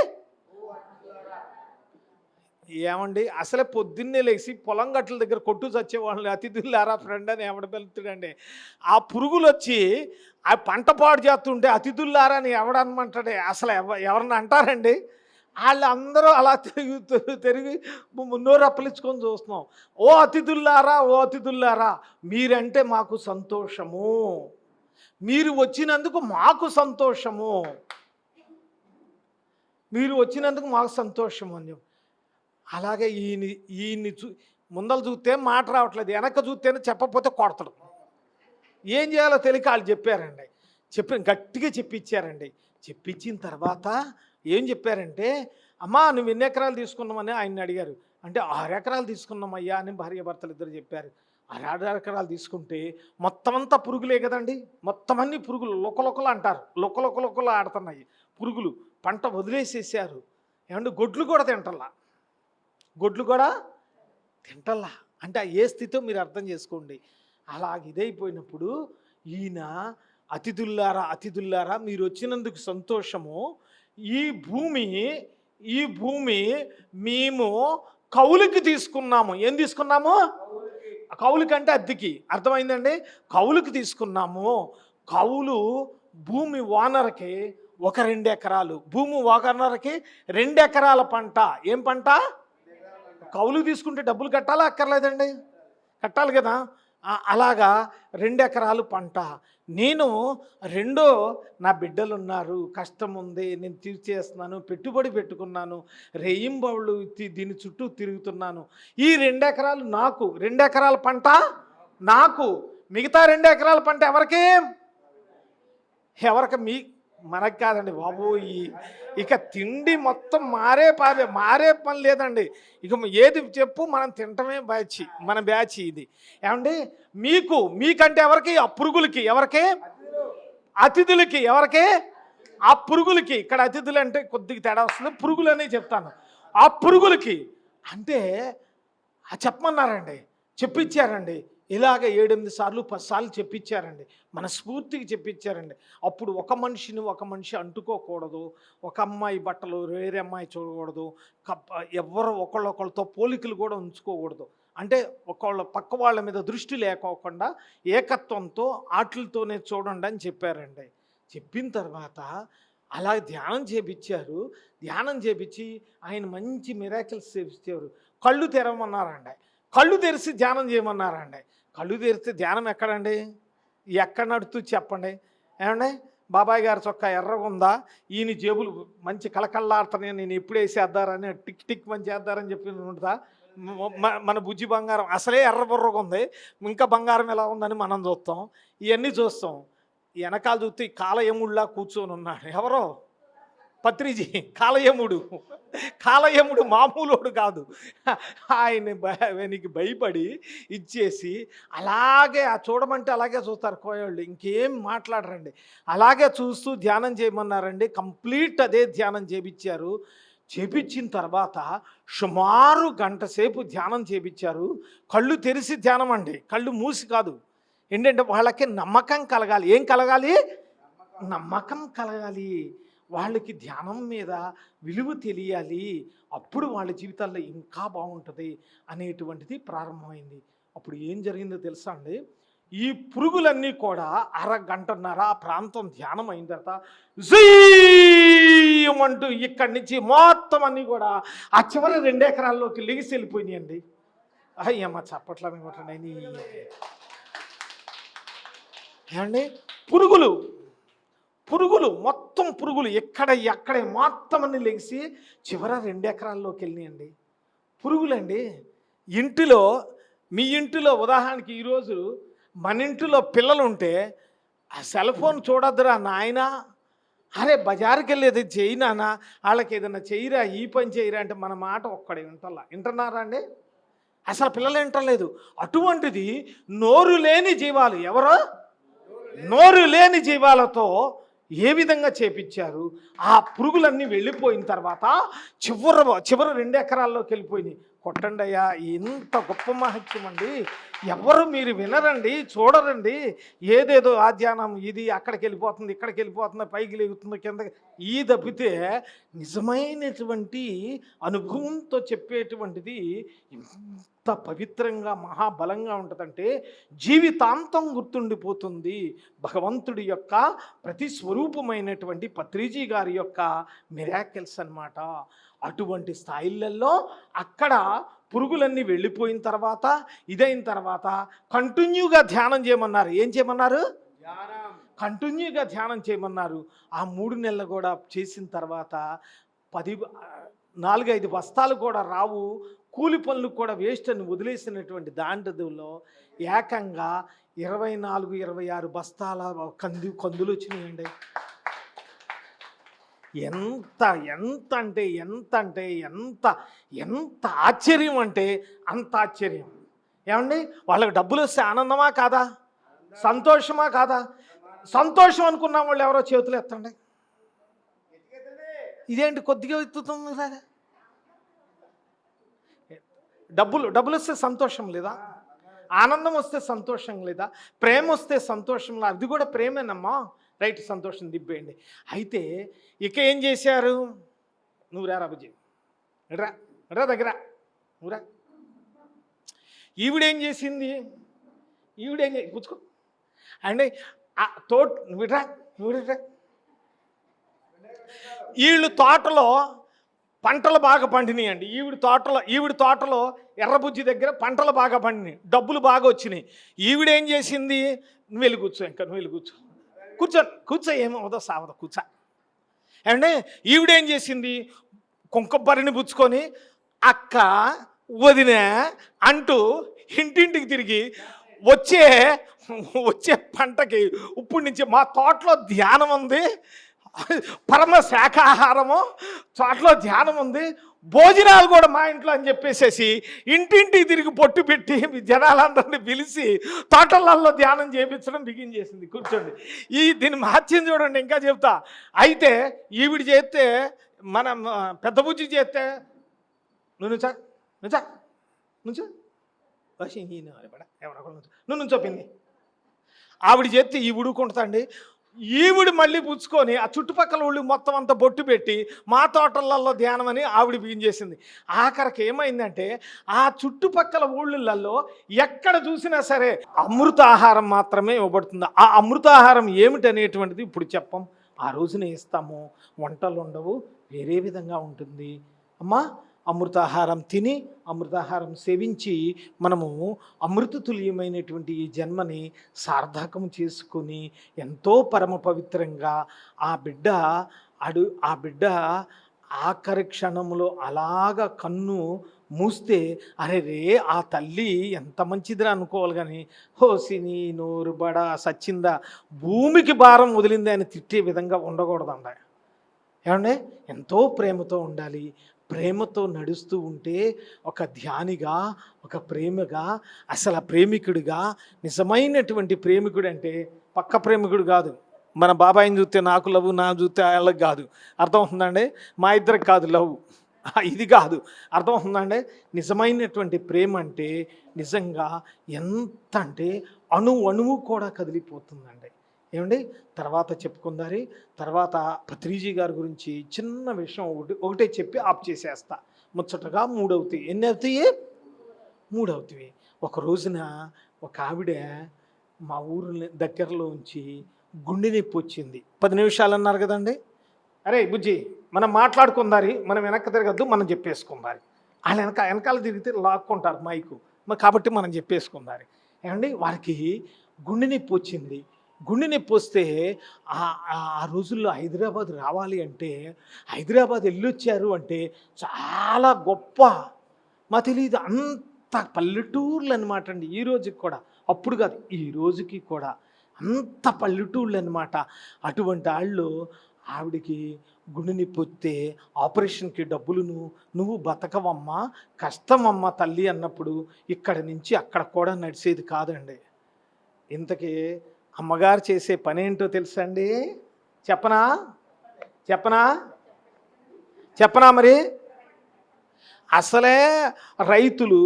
ఏమండి, అసలే పొద్దున్నే లేచి పొలం గట్ల దగ్గర కొట్టు చచ్చేవాళ్ళని అతిథులారా ఫ్రెండ్ అని ఎవడ వెళ్తాడండి. ఆ పురుగులు వచ్చి ఆ పంట పాడు చేస్తుంటే అతిథులారా అని ఎవడనమంటాడే? అసలు ఎవరన్నా అంటారండి? వాళ్ళందరూ అలా తిరిగి నోరు అప్పలించుకొని చూస్తున్నాం. ఓ అతిథుల్లారా, ఓ అతిథుల్లారా, మీరంటే మాకు సంతోషము, మీరు వచ్చినందుకు మాకు సంతోషము, మీరు వచ్చినందుకు మాకు సంతోషము అని చెప్పి. అలాగే ఈయన్ని ముందర చూస్తే మాట రావట్లేదు, వెనక చూస్తేనే చెప్పకపోతే కొడతాడు. ఏం చేయాలో తెలియక వాళ్ళు చెప్పారండి. గట్టిగా చెప్పించారండి. చెప్పించిన తర్వాత ఏం చెప్పారంటే, అమ్మా నువ్వు ఎన్ని ఎకరాలు తీసుకున్నామని ఆయన్ని అడిగారు. అంటే 6 ఎకరాలు తీసుకున్నామయ్యా అని భార్యాభర్తలు ఇద్దరు చెప్పారు. 6 ఎకరాలు తీసుకుంటే మొత్తం అంతా పురుగులే కదండి, మొత్తం అన్ని పురుగులు లొక్కలొక్కలు అంటారు, లొక్కలొక్కలు ఆడుతున్నాయి పురుగులు. పంట వదిలేసేసారు. ఏమంటే గొడ్లు కూడా తింటల్లా, గొడ్లు కూడా తింటల్లా. అంటే ఏ స్థితితో మీరు అర్థం చేసుకోండి. అలాగ ఇదైపోయినప్పుడు ఈయన అతిథుల్లారా, అతిథుల్లారా మీరు వచ్చినందుకు సంతోషము, ఈ భూమి మేము కౌలుకి తీసుకున్నాము. ఏం తీసుకున్నాము? కౌలుకి అంటే అద్దెకి, అర్థమైందండి? కౌలుకి తీసుకున్నాము. కౌలు భూమి ఓనర్కి 2 ఎకరాలు, భూమి ఓనర్కి 2 ఎకరాల పంట. ఏం పంట? కౌలు తీసుకుంటే డబ్బులు కట్టాలా అక్కర్లేదండి? కట్టాలి కదా. అలాగా 2 ఎకరాలు పంట. నేను నా బిడ్డలు ఉన్నారు, కష్టం ఉంది, నేను తీర్చేస్తున్నాను, పెట్టుబడి పెట్టుకున్నాను, రేయింబౌళ్ళు దీని చుట్టూ తిరుగుతున్నాను. ఈ 2 ఎకరాలు నాకు, 2 ఎకరాల పంట నాకు, మిగతా 2 ఎకరాల పంట ఎవరికి? మనకు కాదండి బాబు. ఇక తిండి మొత్తం మారే పని లేదండి. ఇక ఏది చెప్పు మనం తింటమే మన బ్యాచ్ ఇది. ఏమండి మీకంటే ఎవరికి? ఆ పురుగులకి. ఎవరికి? అతిథులకి. ఎవరికి? ఆ పురుగులకి. ఇక్కడ అతిథులు అంటే కొద్దిగా తేడా వస్తుంది, పురుగులు అని చెప్తాను. ఆ పురుగులకి అంటే చెప్పమన్నారండి, చెప్పించారండి. ఇలాగ 7-8 సార్లు 10 సార్లు చెప్పించారండి, మనస్ఫూర్తికి చెప్పించారండి. అప్పుడు ఒక మనిషి అంటుకోకూడదు, ఒక అమ్మాయి బట్టలు వేరే అమ్మాయి చూడకూడదు, ఎవరు ఒకళ్ళొకళ్ళతో పోలికలు కూడా ఉంచుకోకూడదు. అంటే పక్క వాళ్ళ మీద దృష్టి లేకోకుండా ఏకత్వంతో ఆటలతోనే చూడండి అని చెప్పారండి. చెప్పిన తర్వాత అలా ధ్యానం చేపించారు. ధ్యానం చేపించి ఆయన మంచి మిరాకిల్స్ చేపించారు. కళ్ళు తెరవమన్నారండి, కళ్ళు తెరిచి ధ్యానం చేయమన్నారండి. కళ్ళు తెరిస్తే ధ్యానం ఎక్కడండి? ఎక్కడ నడుతూ చెప్పండి. ఏమండి బాబాయ్ గారి చొక్కా ఎర్రగా ఉందా, ఈయన జేబులు మంచి కళకళలాడుతున్నాయి, నేను ఎప్పుడు వేసేద్దారని టిక్ టిక్ మంచి చేద్దారని చెప్పి ఉంటుందా? మన బుజ్జి బంగారం అసలే ఎర్రబుర్రగా ఉంది, ఇంకా బంగారం ఎలా ఉందని మనం చూస్తాం, ఇవన్నీ చూస్తాం. వెనకాల చూస్తే కాలయముడిలా కూర్చొని ఉన్నాడు. ఎవరో పత్రిజీ, కాలయముడు మామూలోడు కాదు. ఆయనకి భయపడి ఇచ్చేసి అలాగే చూడమంటే అలాగే చూస్తారు కోయోళ్ళు, ఇంకేం మాట్లాడరండి. అలాగే చూస్తూ ధ్యానం చేయమన్నారండి. కంప్లీట్ అదే ధ్యానం చేపించారు. చేపించిన తర్వాత సుమారు 1 గంట సేపు ధ్యానం చేపించారు. కళ్ళు తెరిచి ధ్యానం అండి, కళ్ళు మూసి కాదు. ఏంటంటే వాళ్ళకి నమ్మకం కలగాలి. ఏం కలగాలి? నమ్మకం కలగాలి. వాళ్ళకి ధ్యానం మీద విలువ తెలియాలి. అప్పుడు వాళ్ళ జీవితాల్లో ఇంకా బాగుంటుంది అనేటువంటిది ప్రారంభమైంది. అప్పుడు ఏం జరిగిందో తెలుసా అండి? ఈ పురుగులన్నీ కూడా 1.5 గంటన్నర ఆ ప్రాంతం ధ్యానం అయిన తర్వాత జీయమంటూ ఇక్కడి నుంచి మొత్తం అన్నీ కూడా ఆ చివరి 2 ఎకరాల్లోకి లెగిసి వెళ్ళిపోయినాయండి. అయ్యమ్మ చప్పట్లని కొట్టండి. ఏమండి పురుగులు మొత్తం పురుగులు ఎక్కడే మొత్తం అన్ని లెగిసి చివర 2 ఎకరాల్లోకి వెళ్ళినాయండి. పురుగులండి. మీ ఇంటిలో ఉదాహరణకి ఈరోజు మన ఇంటిలో పిల్లలు ఉంటే ఆ సెల్ ఫోన్ చూడొద్దురా నాయనా, అరే బజారుకి వెళ్ళేది చెయ్యి నాన్న, వాళ్ళకి ఏదైనా చెయ్యిరా, ఈ పని చేయరా అంటే మన మాట ఒక్కడే వింటున్నారా అండి? అసలు పిల్లలు వింటలేదు. అటువంటిది నోరు లేని జీవాలు, ఎవరో నోరు లేని జీవాలతో ఏ విధంగా చేపించారు? ఆ పురుగులన్నీ వెళ్ళిపోయిన తర్వాత చివరి 2 ఎకరాల్లోకి వెళ్ళిపోయినాయి. కొట్టండి అయ్యా, ఎంత గొప్ప మహత్యం అండి! ఎవరు మీరు వినరండి, చూడరండి. ఏదేదో ఆ ధ్యానం ఇది అక్కడికి వెళ్ళిపోతుంది, ఇక్కడికి వెళ్ళిపోతుంది, పైకి లేగుతుంది, కిందకి, ఈ తప్పితే నిజమైనటువంటి అనుభవంతో చెప్పేటువంటిది ఎంత పవిత్రంగా మహాబలంగా ఉంటుందంటే జీవితాంతం గుర్తుండిపోతుంది. భగవంతుడి యొక్క ప్రతి స్వరూపమైనటువంటి పత్రిజీ గారి యొక్క మిరాకిల్స్ అన్నమాట. అటువంటి స్థాయిలలో అక్కడ పురుగులన్నీ వెళ్ళిపోయిన తర్వాత ఇదైన తర్వాత కంటిన్యూగా ధ్యానం చేయమన్నారు. ఏం చేయమన్నారు? కంటిన్యూగా ధ్యానం చేయమన్నారు. ఆ 3 నెలలు కూడా చేసిన తర్వాత 4-5 బస్తాలు కూడా రావు, కూలి పనులు కూడా వేస్ట్ అని వదిలేసినటువంటి దాంట్లో ఏకంగా 24-26 బస్తాల కందులు వచ్చినాయండి. ఎంత ఎంత అంటే ఎంత అంటే ఎంత ఎంత ఆశ్చర్యం అంటే అంత ఆశ్చర్యం. ఏమండి, వాళ్ళకి డబ్బులు వస్తే ఆనందమా కాదా? సంతోషమా కాదా? సంతోషం అనుకున్న వాళ్ళు ఎవరో చేతులు ఎత్తండి. ఇదేంటి కొద్దిగా ఎత్తుతుంది కదా? డబ్బులు వస్తే సంతోషం లేదా? ఆనందం వస్తే సంతోషం లేదా? ప్రేమ వస్తే సంతోషం లేదా? అది కూడా ప్రేమేనమ్మా. రైట్, సంతోషం దిబ్బేయండి. అయితే ఇక ఏం చేశారు? నువ్వు రా రాబుజీ, రా దగ్గర నువ్వురా. ఈవిడేం చేసింది? కూర్చో అండి. నువ్వురా. వీళ్ళు తోటలో పంటలు బాగా పండినాయండి. ఈవిడ తోటలో ఎర్రబుజ్జి దగ్గర పంటలు బాగా పండినాయి, డబ్బులు బాగా వచ్చినాయి. ఈవిడేం చేసింది? నువ్వు వెళ్ళి కూర్చో, ఇంకా నువ్వు వెళ్ళి కూర్చో ఏమవుదో సావదో కూర్చో. ఏమంటే ఈవిడేం చేసింది? కుంకబరిని పుచ్చుకొని అక్క వదిన అంటూ ఇంటింటికి తిరిగి వచ్చే పంటకి ఇప్పటి నుంచి మా తోటలో ధ్యానం ఉంది, పరమ శాఖాహారము, తోటలో ధ్యానం ఉంది, భోజనాలు కూడా మా ఇంట్లో అని చెప్పేసేసి ఇంటింటికి తిరిగి పొట్టు పెట్టి జనాలందరినీ పిలిచి తోటలలో ధ్యానం చేయించడం బిగించేసింది. కూర్చోండి. దీని మహత్యం చూడండి, ఇంకా చెప్తా. అయితే ఈవిడ చేస్తే, మన పెద్ద బుజ్జి చేస్తే నుంచో నువ్వు నుంచోపింది. ఆవిడ చేస్తే ఈ ఉడుకుంటుందండి. ఈవిడ మళ్ళీ పుచ్చుకొని ఆ చుట్టుపక్కల ఊళ్ళు మొత్తం అంతా బొట్టు పెట్టి మా తోటలలో ధ్యానం అని ఆవిడ బిగించేసింది. ఆఖరికి ఏమైందంటే ఆ చుట్టుపక్కల ఊళ్ళల్లో ఎక్కడ చూసినా సరే అమృతాహారం మాత్రమే ఇవ్వబడుతుంది. ఆ అమృతాహారం ఏమిటనేటువంటిది ఇప్పుడు చెప్పం, ఆ రోజున ఇస్తాము. వంటలు ఉండవు, వేరే విధంగా ఉంటుంది. అమ్మా, అమృతాహారం తిని అమృతాహారం సేవించి మనము అమృతతుల్యమైనటువంటి ఈ జన్మని సార్థకం చేసుకుని ఎంతో పరమ పవిత్రంగా ఆ బిడ్డ ఆఖరి క్షణంలో అలాగ కన్ను మూస్తే అరే రే ఆ తల్లి ఎంత మంచిదిరా అనుకోవాలి. కానీ హోసిని నోరు బడా సచ్చిందా, భూమికి భారం వదిలింది అని తిట్టే విధంగా ఉండకూడదండ. ఏమంటే ఎంతో ప్రేమతో ఉండాలి. ప్రేమతో నడుస్తూ ఉంటే ఒక ధ్యానిగా, ఒక ప్రేమగా, అసలు ప్రేమికుడిగా, నిజమైనటువంటి ప్రేమికుడు అంటే పక్క ప్రేమికుడు కాదు. మన బాబాయిని చూస్తే నాకు లవ్, నా చూస్తే వాళ్ళకి కాదు. అర్థమవుతుందండి? మా ఇద్దరికి కాదు లవ్, ఇది కాదు. అర్థమవుతుందండి? నిజమైనటువంటి ప్రేమ అంటే నిజంగా ఎంత అంటే అణువు కూడా కదిలిపోతుందండి. ఏమండి, తర్వాత చెప్పుకుందారి. తర్వాత పత్రిజీ గారి గురించి చిన్న విషయం ఒకటే చెప్పి ఆప్ చేసేస్తా. ముచ్చటగా 3 అవుతాయి. ఎన్ని అవుతాయి? 3 అవుతాయి. ఒక రోజున ఒక ఆవిడ మా ఊరు దగ్గరలో ఉంచి గుండె నొప్పి వచ్చింది. 10 నిమిషాలు అన్నారు కదండి. అరే బుజ్జి, మనం మాట్లాడుకుందారి, మనం వెనక్కి తిరగద్దు, మనం చెప్పేసుకుందారి. వాళ్ళు వెనకాల తిరిగితే లాక్కుంటారు మైకు, కాబట్టి మనం చెప్పేసుకుందారి. ఏమండి, వారికి గుండె నొప్పి వచ్చింది. గుండె నొప్పి వస్తే ఆ రోజుల్లో హైదరాబాద్ రావాలి అంటే, హైదరాబాద్ వెళ్ళొచ్చారు అంటే చాలా గొప్ప. మా తెలియదు, అంత పల్లెటూర్లు అనమాట అండి. ఈ రోజుకి కూడా, అప్పుడు కాదు ఈ రోజుకి కూడా అంత పల్లెటూర్లు అనమాట. అటువంటి వాళ్ళు ఆవిడికి గుండె నొప్పి వస్తే ఆపరేషన్కి డబ్బులును నువ్వు బతకవమ్మా, కష్టమమ్మా తల్లి అన్నప్పుడు ఇక్కడి నుంచి అక్కడ కూడా నడిచేది కాదండి. ఇంతకీ అమ్మగారు చేసే పని ఏంటో తెలుసా అండి? చెప్పనా మరి? అసలే రైతులు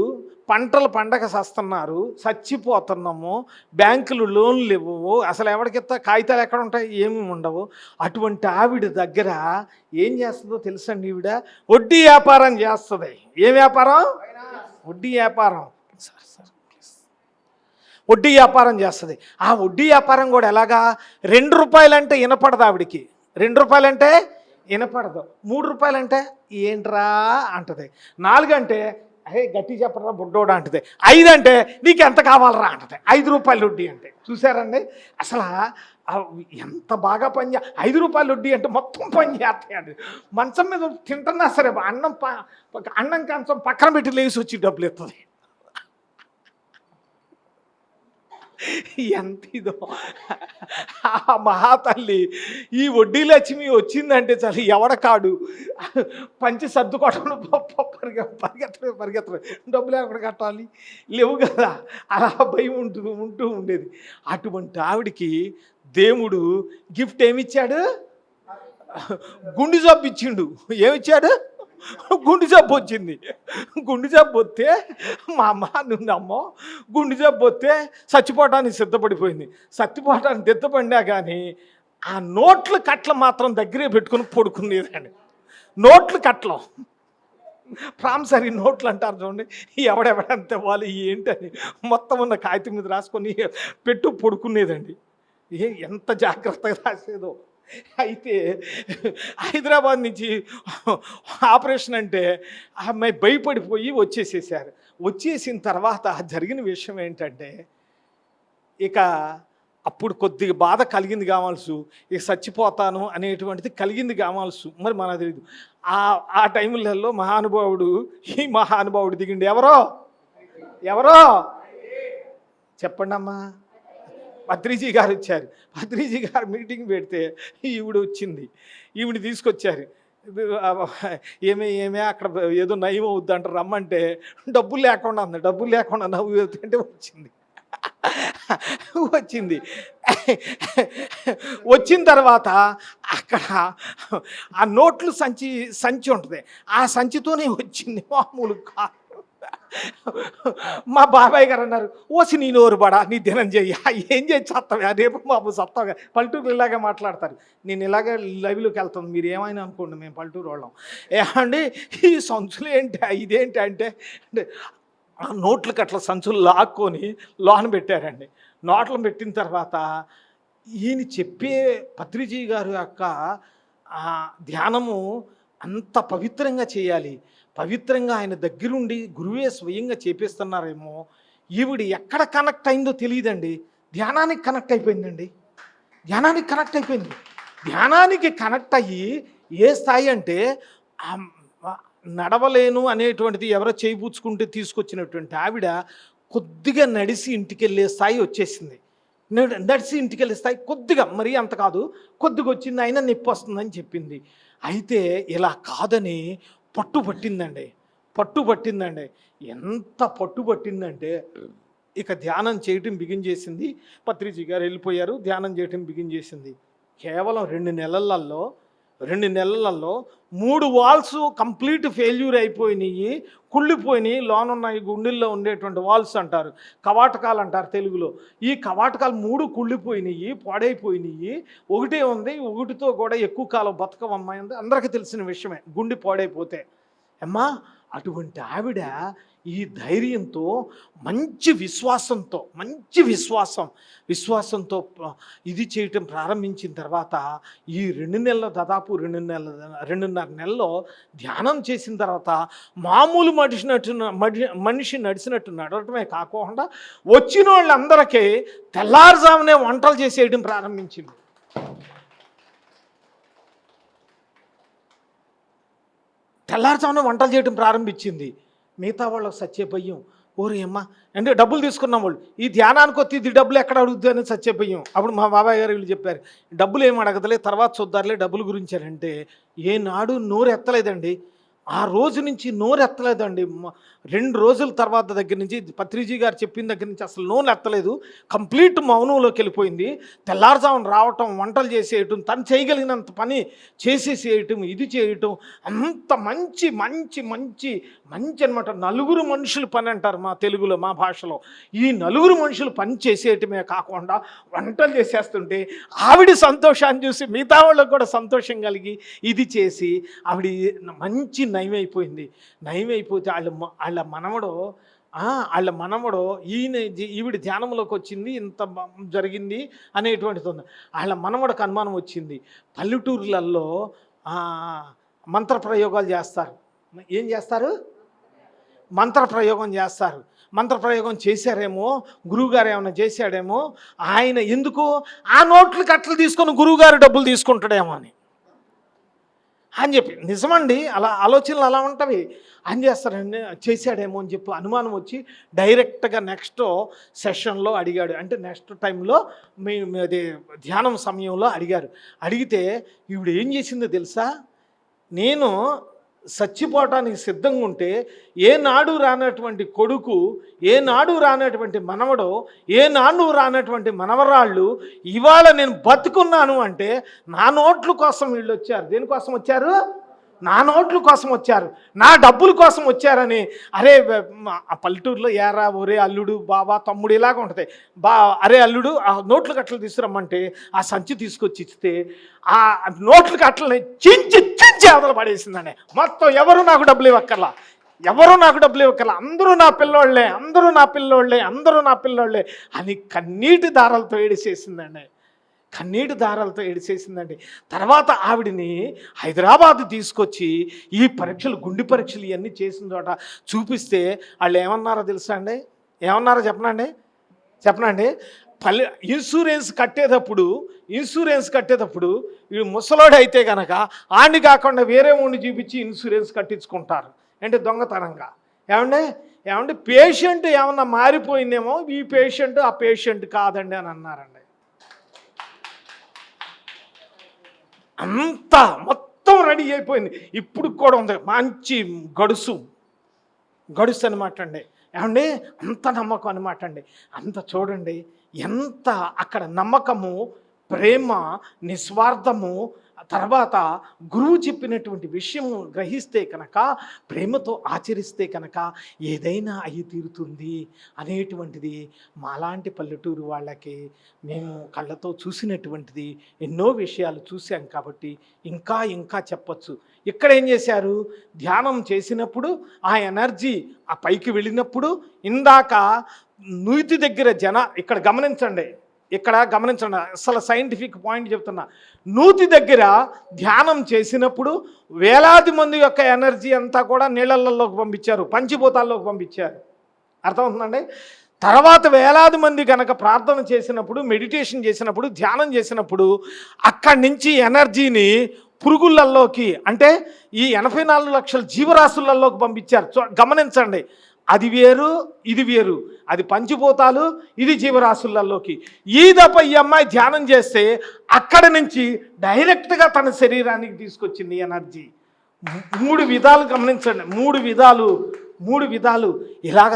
పంటలు పండగ సస్తున్నారు, చచ్చిపోతున్నాము, బ్యాంకులు లోన్లు ఇవ్వవు, అసలు ఎవరికిస్తా, కాగితాలు ఎక్కడ ఉంటాయి, ఏమీ ఉండవు. అటువంటి ఆవిడ దగ్గర ఏం చేస్తుందో తెలుసండి? ఈవిడ వడ్డీ వ్యాపారం చేస్తుంది. ఏం వ్యాపారం? వడ్డీ వ్యాపారం సార్ వడ్డీ వ్యాపారం చేస్తుంది. ఆ వడ్డీ వ్యాపారం కూడా ఎలాగా, 2 రూపాయలంటే వినపడదు ఆవిడికి, 2 రూపాయలంటే వినపడదు, 3 రూపాయలంటే ఏంట్రా అంటది, 4 అంటే అహే గట్టి చెప్పరా బుడ్డోడా అంటది, 5 అంటే నీకు ఎంత కావాలరా అంటది, 5 రూపాయలు వడ్డీ అంటే. చూసారండి అసలు ఎంత బాగా 5 రూపాయలు వడ్డీ అంటే మొత్తం పని చేస్తాయండి. మంచం మీద తింటున్నా సరే అన్నం కంచం పక్కన పెట్టి లేచి వచ్చి డబ్బులు ఇస్తుంది. ఎంత ఇదో ఆ మహాతల్లి. ఈ వడ్డీ లక్ష్మి వచ్చిందంటే చాలు ఎవడకాడు పంచి సర్దుకోవడం పరిగెత్తరు డబ్బులు ఎక్కడ కట్టాలి లేవు కదా, అలా భయం ఉంటూ ఉండేది. అటువంటి ఆవిడికి దేవుడు గిఫ్ట్ ఏమిచ్చాడు, గుండె జబ్బు ఇచ్చిండు. ఏమిచ్చాడు, గుండె జబ్బు వచ్చింది. గుండె జబ్బు వస్తే మా అమ్మ నువ్వు గుండె జబ్బు వస్తే చచ్చిపోవటానికి సిద్ధపడిపోయింది. చచ్చిపోవటానికి సిద్ధపడినా కానీ ఆ నోట్ల కట్ల మాత్రం దగ్గరే పెట్టుకుని పడుకునేదండి. నోట్ల కట్లం ప్రామిసరీ నోట్లు అంటారు చూడండి, ఎవడెవడంత వాళ్ళు ఏంటని మొత్తం ఉన్న కాగితం మీద రాసుకొని పడుకునేదండి. ఎంత జాగ్రత్తగా రాసేదో. అయితే హైదరాబాద్ నుంచి ఆపరేషన్ అంటే ఆ అమ్మాయి భయపడిపోయి వచ్చేసేసారు. వచ్చేసిన తర్వాత జరిగిన విషయం ఏంటంటే, ఇక అప్పుడు కొద్దిగా బాధ కలిగింది కావాల్సు, ఇక చచ్చిపోతాను అనేటువంటిది కలిగింది కావాల్సు. మరి మనకు తెలియదు. ఆ టైంలలో ఈ మహానుభావుడు దిగిండి. ఎవరో చెప్పండి అమ్మా. పత్రిజీ గారు వచ్చారు. పత్రిజీ గారు మీటింగ్ పెడితే ఈవిడ వచ్చింది. ఈవిడ తీసుకొచ్చారు. ఏమే అక్కడ ఏదో నయం అవుద్ది అంటారు, రమ్మంటే డబ్బులు లేకుండా ఉంది. డబ్బులు లేకుండా నవ్వు అంటే వచ్చింది. వచ్చిన తర్వాత అక్కడ ఆ నోట్లు సంచి ఉంటుంది, ఆ సంచితోనే వచ్చింది. మామూలు కాదు. మా బాబాయ్ గారు అన్నారు, ఓసి నీ నోరు బడా, నీ దినం చెయ్య, ఏం చేసి చస్తావా రేపు మాకు సత్తాగా. పల్లెటూరు ఇలాగే మాట్లాడతారు. నేను ఇలాగే లైవ్లోకి వెళ్తాను, మీరు ఏమైనా అనుకోండి, మేము పల్లెటూరు వాళ్ళం. ఏమండి ఈ సంచులు ఏంటి, ఇదేంటి అంటే ఆ నోట్లకి అట్లా సంచులు లాక్కొని లోన పెట్టారండి. నోట్లు పెట్టిన తర్వాత ఈయన చెప్పే పత్రిజీ గారు యొక్క ధ్యానము అంత పవిత్రంగా చేయాలి, పవిత్రంగా ఆయన దగ్గరుండి గురువే స్వయంగా చేపిస్తున్నారేమో. ఈవిడ ఎక్కడ కనెక్ట్ అయిందో తెలియదండి, ధ్యానానికి కనెక్ట్ అయిపోయిందండి. ధ్యానానికి కనెక్ట్ అయ్యి ఏ స్థాయి అంటే నడవలేను అనేటువంటిది ఎవరో చేయిపుచ్చుకుంటే తీసుకొచ్చినటువంటి ఆవిడ కొద్దిగా నడిసి ఇంటికి వెళ్ళే స్థాయి వచ్చేసింది. నడిచి ఇంటికి వెళ్ళే స్థాయి కొద్దిగా, మరీ అంత కాదు, కొద్దిగా వచ్చింది, అయినా నొప్పి వస్తుందని చెప్పింది. అయితే ఇలా కాదని పట్టుబట్టిందండి. ఎంత పట్టుబట్టిందంటే ఇక ధ్యానం చేయటం బిగిన్ చేసింది. పత్రిజీ గారు వెళ్ళిపోయారు, ధ్యానం చేయటం బిగిన్ చేసింది. కేవలం 2 నెలలలో 3 వాల్స్ కంప్లీట్ ఫెయిల్యూర్ అయిపోయినాయి, కుళ్ళిపోయినాయి. లోనున్నాయి గుండెల్లో ఉండేటువంటి వాల్స్ అంటారు, కవాటకాలు అంటారు తెలుగులో. ఈ కవాటకాలు 3 కుళ్ళిపోయినాయి, పాడైపోయినాయి. ఒకటే ఉంది, ఒకటితో కూడా ఎక్కువ కాలం బతకవమ్మాయి ఉంది, అందరికీ తెలిసిన విషయమే. గుండె పాడైపోతే అమ్మా, అటువంటి ఆవిడ ఈ ధైర్యంతో మంచి విశ్వాసంతో ఇది చేయటం ప్రారంభించిన తర్వాత ఈ 2 నెలలు, దాదాపు 2.5 నెలల్లో ధ్యానం చేసిన తర్వాత మామూలు మనిషి నడిచినట్టు నడవటమే కాకుండా వచ్చిన వాళ్ళందరికీ తెల్లారుజామునే వంటలు చేసేయడం ప్రారంభించింది. వంటలు చేయడం ప్రారంభించింది. మిగతా వాళ్ళకి సత్యభయ్యం, ఓరే అమ్మ అంటే డబ్బులు తీసుకున్నాం వాళ్ళు, ఈ ధ్యానానికి వచ్చి ఇది డబ్బులు ఎక్కడ అడుగుద్దు అని సత్యభయ్యం. అప్పుడు మా బాబాయ్ గారు వీళ్ళు చెప్పారు, డబ్బులు ఏం అడగదలే, తర్వాత చూద్దారులే డబ్బులు గురించి అంటే ఏనాడు నోరు ఎత్తలేదండి. ఆ రోజు నుంచి నోరు ఎత్తలేదండి. 2 రోజుల తర్వాత దగ్గర నుంచి పత్రిజీ గారు చెప్పిన దగ్గర నుంచి అసలు నోరు ఎత్తలేదు. కంప్లీట్ మౌనంలోకి వెళ్ళిపోయింది. తెల్లారుజామున రావటం, వంటలు చేసేయటం, తను చేయగలిగినంత పని చేసేసేయటం, ఇది చేయటం, అంత మంచి అనమాట. 4 మనుషులు పని అంటారు మా తెలుగులో, మా భాషలో. ఈ 4 మనుషులు పని చేసేయటమే కాకుండా వంటలు చేసేస్తుంటే ఆవిడ సంతోషాన్ని చూసి మిగతా వాళ్ళకు కూడా సంతోషం కలిగి ఇది చేసి ఆవిడ మంచి నయమైపోయింది. నయమైపోతే వాళ్ళ మనవడు ఈవిడ ధ్యానంలోకి వచ్చింది, ఇంత జరిగింది అనేటువంటిది ఉంది. వాళ్ళ మనవడికి అనుమానం వచ్చింది. పల్లెటూర్లలో మంత్రప్రయోగాలు చేస్తారు. ఏం చేస్తారు? మంత్రప్రయోగం చేస్తారు. మంత్రప్రయోగం చేశారేమో, గురువుగారు ఏమైనా చేశాడేమో, ఆయన ఎందుకు ఆ నోట్లకి అట్లు తీసుకొని గురువుగారు డబ్బులు తీసుకుంటాడేమో అని చెప్పి, నిజమండి, అలా ఆలోచనలు అలా ఉంటవి. అని చేస్తారండి, చేశాడేమో అని చెప్పి అనుమానం వచ్చి డైరెక్ట్గా నెక్స్ట్ సెషన్లో అడిగాడు. అంటే నెక్స్ట్ టైంలో అది ధ్యానం సమయంలో అడిగారు. అడిగితే ఈవిడ ఏం చేసిందో తెలుసా? నేను చచ్చిపోవటానికి సిద్ధంగా ఉంటే ఏనాడు రానటువంటి కొడుకు, ఏనాడు రానటువంటి మనవడు, ఏనాడు రానటువంటి మనవరాళ్ళు ఇవాళ నేను బతుకున్నాను అంటే నా నోట్ల కోసం వీళ్ళు వచ్చారు. దేనికోసం వచ్చారు? నా నోట్ల కోసం వచ్చారు, నా డబ్బుల కోసం వచ్చారని. అరే ఆ పల్లెటూరులో ఏరా, ఒరే అల్లుడు, బాబా, తమ్ముడు ఇలాగ ఉంటుంది. అరే అల్లుడు, ఆ నోట్ల కట్టలు తీసుకురమ్మంటే ఆ సంచి తీసుకొచ్చి ఇస్తే ఆ నోట్ల కట్టలని చించి అవతల పడేసిందనే. మొత్తం ఎవరు నాకు డబ్బులు ఇవ్వక్కర్లా, అందరూ నా పిల్లోళ్ళే, అందరూ నా పిల్లోళ్ళే అని కన్నీటి దారాలతో ఏడిసేసిందండి. తర్వాత ఆవిడని హైదరాబాద్ తీసుకొచ్చి ఈ పరీక్షలు, గుండె పరీక్షలు ఇవన్నీ చేసిన చోట చూపిస్తే వాళ్ళు ఏమన్నారో తెలుసా అండి? ఏమన్నారో చెప్పనండి. ఇన్సూరెన్స్ కట్టేటప్పుడు వీడు ముసలోడు అయితే కనుక ఆడిని కాకుండా వేరే వాడిని చూపించి ఇన్సూరెన్స్ కట్టించుకుంటారు. అంటే దొంగతనంగా. ఏమండి పేషెంట్ ఏమన్నా మారిపోయిందేమో, ఈ పేషెంట్ ఆ పేషెంట్ కాదండి అని అన్నారండి. అంతా మొత్తం రెడీ అయిపోయింది. ఇప్పుడు కూడా ఉంది మంచి గడుసు అనమాట అండి. అంత నమ్మకం అనమాట అండి. అంత చూడండి, ఎంత అక్కడ నమ్మకము, ప్రేమ, నిస్వార్థము, తర్వాత గురువు చెప్పినటువంటి విషయం గ్రహిస్తే కనుక, ప్రేమతో ఆచరిస్తే కనుక ఏదైనా అయ్యి తీరుతుంది అనేటువంటిది మాలాంటి పల్లెటూరు వాళ్ళకి మేము కళ్ళతో చూసినటువంటిది. ఎన్నో విషయాలు చూసాం కాబట్టి ఇంకా చెప్పచ్చు. ఇక్కడ ఏం చేశారు? ధ్యానం చేసినప్పుడు ఆ ఎనర్జీ ఆ పైకి వెళ్ళినప్పుడు, ఇందాక నూతి దగ్గర ఇక్కడ గమనించండి, అసలు సైంటిఫిక్ పాయింట్ చెప్తున్నా. నూతి దగ్గర ధ్యానం చేసినప్పుడు వేలాది మంది యొక్క ఎనర్జీ అంతా కూడా నీళ్ళల్లోకి పంపించారు, పంచిభూతాల్లోకి పంపించారు. అర్థమవుతుందండి? తర్వాత వేలాది మంది కనుక ప్రార్థన చేసినప్పుడు, మెడిటేషన్ చేసినప్పుడు, ధ్యానం చేసినప్పుడు అక్కడి నుంచి ఎనర్జీని పురుగులలోకి, అంటే ఈ 84 లక్షల జీవరాశులలోకి పంపించారు. గమనించండి, అది వేరు, ఇది వేరు. అది పంచిభూతాలు, ఇది జీవరాశులలోకి. ఈ అమ్మాయి ధ్యానం చేస్తే అక్కడి నుంచి డైరెక్ట్గా తన శరీరానికి తీసుకొచ్చింది ఎనర్జీ. 3 విధాలు గమనించండి, 3 విధాలు. ఇలాగ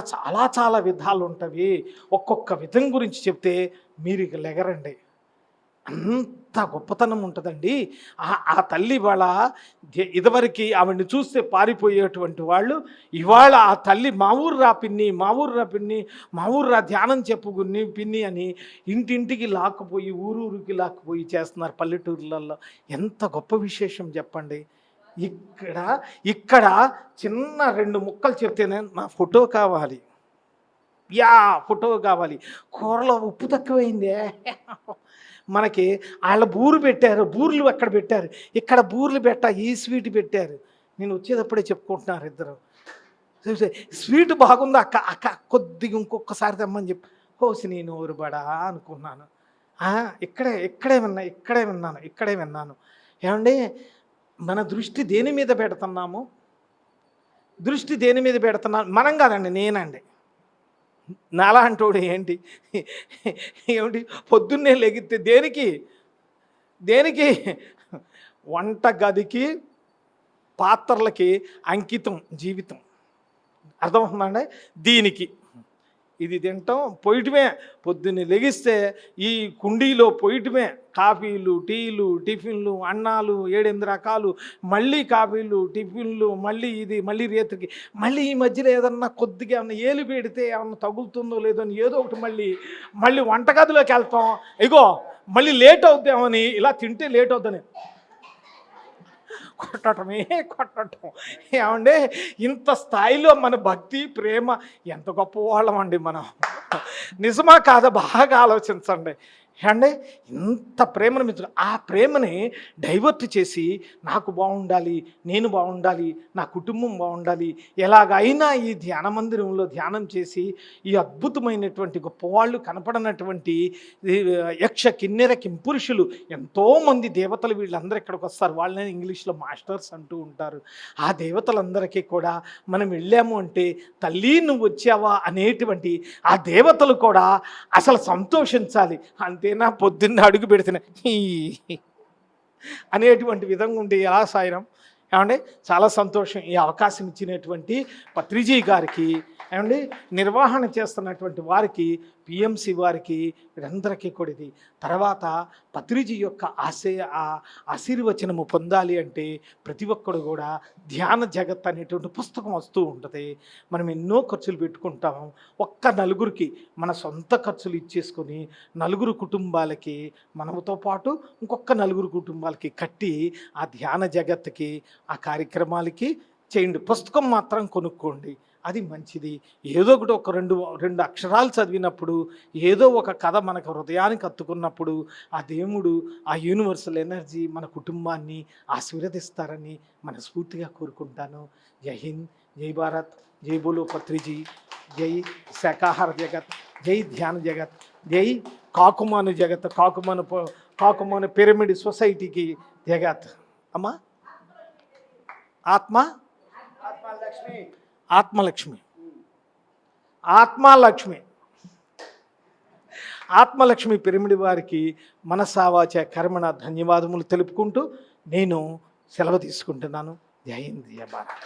చాలా విధాలు ఉంటవి. ఒక్కొక్క విధం గురించి చెప్తే మీరు ఇక లెగరండి. అంత గొప్పతనం ఉంటుందండి. ఆ తల్లి వాళ్ళ ఇదివరకు ఆవిడ్ని చూస్తే పారిపోయేటువంటి వాళ్ళు ఇవాళ ఆ తల్లి మా ఊరు రా పిన్ని, ధ్యానం చెప్పుకుని పిన్ని అని ఇంటింటికి లాక్కుపోయి, ఊరూరికి లాక్కుపోయి చేస్తున్నారు పల్లెటూర్లలో. ఎంత గొప్ప విశేషం చెప్పండి. ఇక్కడ చిన్న 2 ముక్కలు చెప్తేనే నా ఫోటో కావాలి, ఫోటో కావాలి. కూరలో ఉప్పు తక్కువైందే, మనకి వాళ్ళ బూర్లు అక్కడ పెట్టారు, ఇక్కడ బూర్లు ఈ స్వీట్ పెట్టారు. నేను వచ్చేటప్పుడే చెప్పుకుంటున్నారు ఇద్దరు, స్వీట్ బాగుంది అక్క కొద్దిగా ఇంకొకసారి తెమ్మని చెప్పి హోసి నేను ఊరుబడా అనుకున్నాను. ఇక్కడే విన్నాను. ఏమండి, మన దృష్టి దేని మీద పెడుతున్నాము? మనం కాదండి, నేనండి. నాలా అంటోడు ఏమిటి పొద్దున్నే లెగితే దేనికి వంట గదికి, పాత్రలకి అంకితం జీవితం. అర్థమవుతుందండి? దీనికి ఇది తింటాం, పోయటమే. పొద్దున్నే లెగిస్తే ఈ కుండీలో పోయటమే. కాఫీలు, టీలు, టిఫిన్లు, అన్నాలు 7-8 రకాలు, మళ్ళీ కాఫీలు, టిఫిన్లు, మళ్ళీ రేతుకి, మళ్ళీ ఈ మధ్యలో ఏదన్నా కొద్దిగా ఏమన్నా ఏలు పెడితే ఏమన్నా తగులుతుందో లేదో అని ఏదో ఒకటి మళ్ళీ వంటగదిలోకి వెళ్తాం. ఇగో మళ్ళీ లేట్ అవుద్దామని, ఇలా తింటే లేట్ అవుద్దని కొట్టటమే కొట్టటం. ఏమంటే ఇంత స్థాయిలో మన భక్తి ప్రేమ ఎంత గొప్పవాళ్ళం అండి మనం. నిజమా కాదా బాగా ఆలోచించండి. అంటే ఇంత ప్రేమను మించు ఆ ప్రేమని డైవర్ట్ చేసి నాకు బాగుండాలి, నేను బాగుండాలి, నా కుటుంబం బాగుండాలి, ఎలాగైనా ఈ ధ్యాన మందిరంలో ధ్యానం చేసి ఈ అద్భుతమైనటువంటి గొప్పవాళ్ళు కనపడనటువంటి యక్ష కిన్నెర కింపురుషులు ఎంతోమంది దేవతలు వీళ్ళందరూ ఇక్కడికి వస్తారు. వాళ్ళని ఇంగ్లీష్లో మాస్టర్స్ అంటూ ఉంటారు. ఆ దేవతలందరికీ కూడా మనం వెళ్ళాము అంటే తల్లి నువ్వు వచ్చావా అనేటువంటి ఆ దేవతలు కూడా అసలు సంతోషించాలి. అంతేనా పొద్దున్న అడుగు పెడుతున్నా అనేటువంటి విధంగా ఉంటే ఎలా సాయిరం. ఏమండి చాలా సంతోషం ఈ అవకాశం ఇచ్చినటువంటి పత్రిజీ గారికి, ఏమండి నిర్వహణ చేస్తున్నటువంటి వారికి, పిఎంసి వారికి, వీరందరికీ కూడా ఇది. తర్వాత పత్రిజీ యొక్క ఆశీర్వచనము పొందాలి అంటే ప్రతి ఒక్కడు కూడా ధ్యాన జగత్ అనేటువంటి పుస్తకం వస్తూ ఉంటుంది. మనం ఎన్నో ఖర్చులు పెట్టుకుంటాము. ఒక్క నలుగురికి మన సొంత ఖర్చులు ఇచ్చేసుకొని నలుగురు కుటుంబాలకి మనతో పాటు ఇంకొక నలుగురు కుటుంబాలకి కట్టి ఆ ధ్యాన జగత్తుకి ఆ కార్యక్రమాలకి చేయండి. పుస్తకం మాత్రం కొనుక్కోండి, అది మంచిది. ఏదో ఒకటి ఒక రెండు అక్షరాలు చదివినప్పుడు, ఏదో ఒక కథ మనకు హృదయానికి హత్తుకున్నప్పుడు ఆ దేవుడు ఆ యూనివర్సల్ ఎనర్జీ మన కుటుంబాన్ని ఆశీర్వదిస్తారని మనస్ఫూర్తిగా కోరుకుంటాను. జై హింద్, జై భారత్, జై బోలో పత్రిజీ, జై శాకాహార జగత్, జై ధ్యాన జగత్, జై కాకుమాను జగత్, కాకుమాను పిరమిడ్ సొసైటీకి జగత్. అమ్మా ఆత్మలక్ష్మి ఆత్మలక్ష్మి పిరమిడ్ వారికి మనసావాచ కర్మణ ధన్యవాదములు తెలుపుకుంటూ నేను సెలవు తీసుకుంటున్నాను. జై హింద్, జై భారత్.